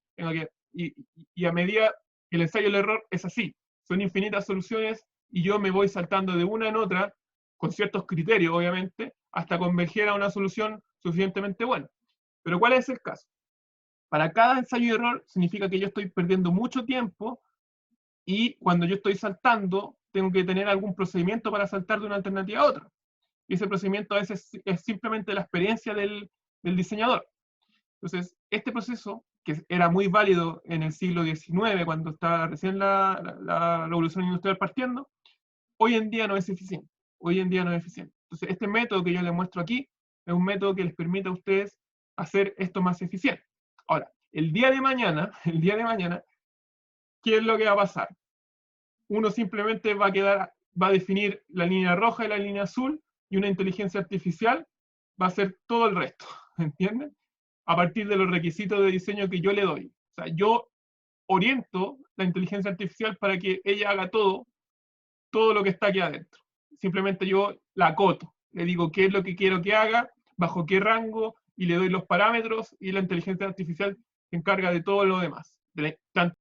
Y a medida que el ensayo y el error es así, son infinitas soluciones y yo me voy saltando de una en otra, con ciertos criterios, obviamente, hasta converger a una solución suficientemente buena. Pero ¿cuál es el caso? Para cada ensayo y error significa que yo estoy perdiendo mucho tiempo y cuando yo estoy saltando, tengo que tener algún procedimiento para saltar de una alternativa a otra. Y ese procedimiento a veces es simplemente la experiencia del diseñador. Entonces, este proceso, que era muy válido en el siglo XIX, cuando estaba recién la revolución industrial partiendo, hoy en día no es eficiente. Hoy en día no es eficiente. Entonces, este método que yo les muestro aquí es un método que les permite a ustedes hacer esto más eficiente. Ahora, el día de mañana, ¿qué es lo que va a pasar? Uno simplemente va a definir la línea roja y la línea azul, y una inteligencia artificial va a hacer todo el resto, ¿entienden? A partir de los requisitos de diseño que yo le doy. O sea, yo oriento la inteligencia artificial para que ella haga todo lo que está aquí adentro. Simplemente yo la acoto, le digo qué es lo que quiero que haga, bajo qué rango, y le doy los parámetros, y la inteligencia artificial se encarga de todo lo demás. Entonces,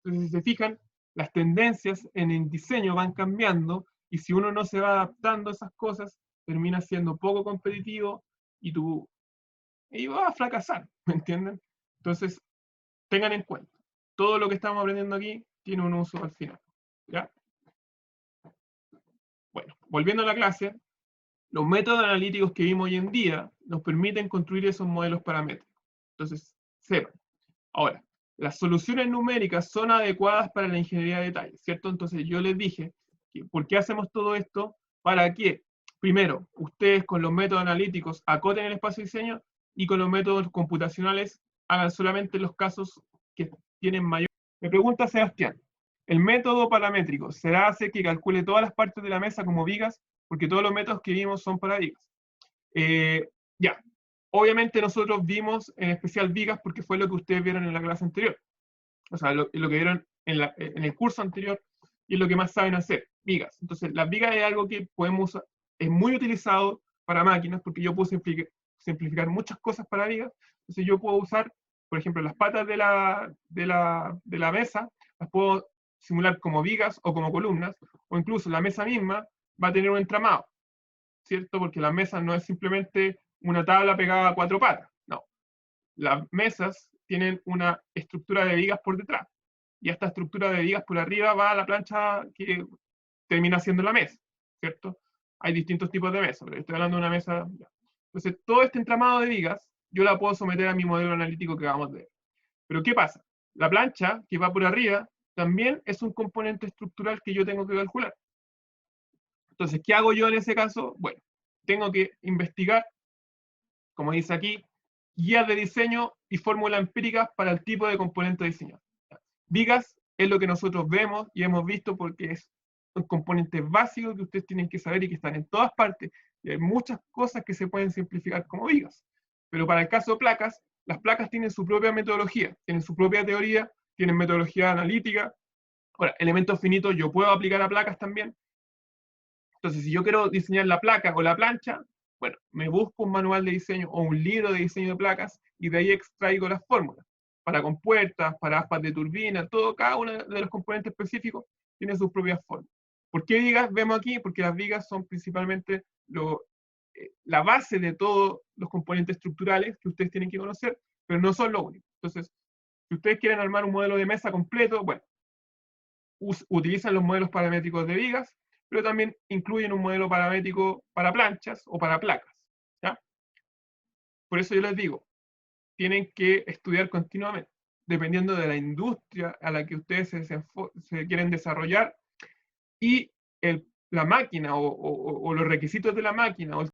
si se fijan, las tendencias en el diseño van cambiando, y si uno no se va adaptando a esas cosas, termina siendo poco competitivo y va a fracasar, ¿me entienden? Entonces, tengan en cuenta, todo lo que estamos aprendiendo aquí tiene un uso al final. ¿Ya? Bueno, volviendo a la clase, los métodos analíticos que vimos hoy en día nos permiten construir esos modelos paramétricos. Entonces, sepan. Ahora, las soluciones numéricas son adecuadas para la ingeniería de detalle, ¿cierto? Entonces yo les dije, ¿por qué hacemos todo esto? Para que, primero, ustedes con los métodos analíticos acoten el espacio de diseño, y con los métodos computacionales hagan solamente los casos que tienen mayor. Me pregunta Sebastián, ¿el método paramétrico será hace que calcule todas las partes de la mesa como vigas? Porque todos los métodos que vimos son para vigas. Ya, obviamente nosotros vimos en especial vigas porque fue lo que ustedes vieron en la clase anterior. O sea, lo que vieron en el curso anterior, y es lo que más saben hacer, vigas. Entonces, las vigas es algo que podemos usar, es muy utilizado para máquinas, porque yo puedo simplificar muchas cosas para vigas. Entonces yo puedo usar, por ejemplo, las patas de la mesa, las puedo simular como vigas o como columnas, o incluso la mesa misma va a tener un entramado, ¿cierto? Porque la mesa no es simplemente una tabla pegada a cuatro patas, no. Las mesas tienen una estructura de vigas por detrás, y esta estructura de vigas por arriba va a la plancha que termina siendo la mesa, ¿cierto? Hay distintos tipos de mesas, pero estoy hablando de una mesa. Entonces, todo este entramado de vigas, yo la puedo someter a mi modelo analítico que vamos a ver. Pero ¿qué pasa? La plancha que va por arriba también es un componente estructural que yo tengo que calcular. Entonces, ¿qué hago yo en ese caso? Bueno, tengo que investigar, como dice aquí, guías de diseño y fórmulas empíricas para el tipo de componente de diseño. Vigas es lo que nosotros vemos y hemos visto porque es un componente básico que ustedes tienen que saber y que están en todas partes. Y hay muchas cosas que se pueden simplificar como vigas. Pero para el caso de placas, las placas tienen su propia metodología, tienen su propia teoría, tienen metodología analítica. Ahora, elementos finitos yo puedo aplicar a placas también. Entonces, si yo quiero diseñar la placa o la plancha, bueno, me busco un manual de diseño o un libro de diseño de placas, y de ahí extraigo las fórmulas. para compuertas, para aspas de turbina, cada uno de los componentes específicos tiene sus propias formas. ¿Por qué vigas vemos aquí? Porque las vigas son principalmente la base de todos los componentes estructurales que ustedes tienen que conocer, pero no son lo único. Entonces, si ustedes quieren armar un modelo de mesa completo, bueno, utilizan los modelos paramétricos de vigas, pero también incluyen un modelo paramétrico para planchas o para placas. ¿ya? Por eso yo les digo, tienen que estudiar continuamente, dependiendo de la industria a la que ustedes se quieren desarrollar y la máquina o los requisitos de la máquina o el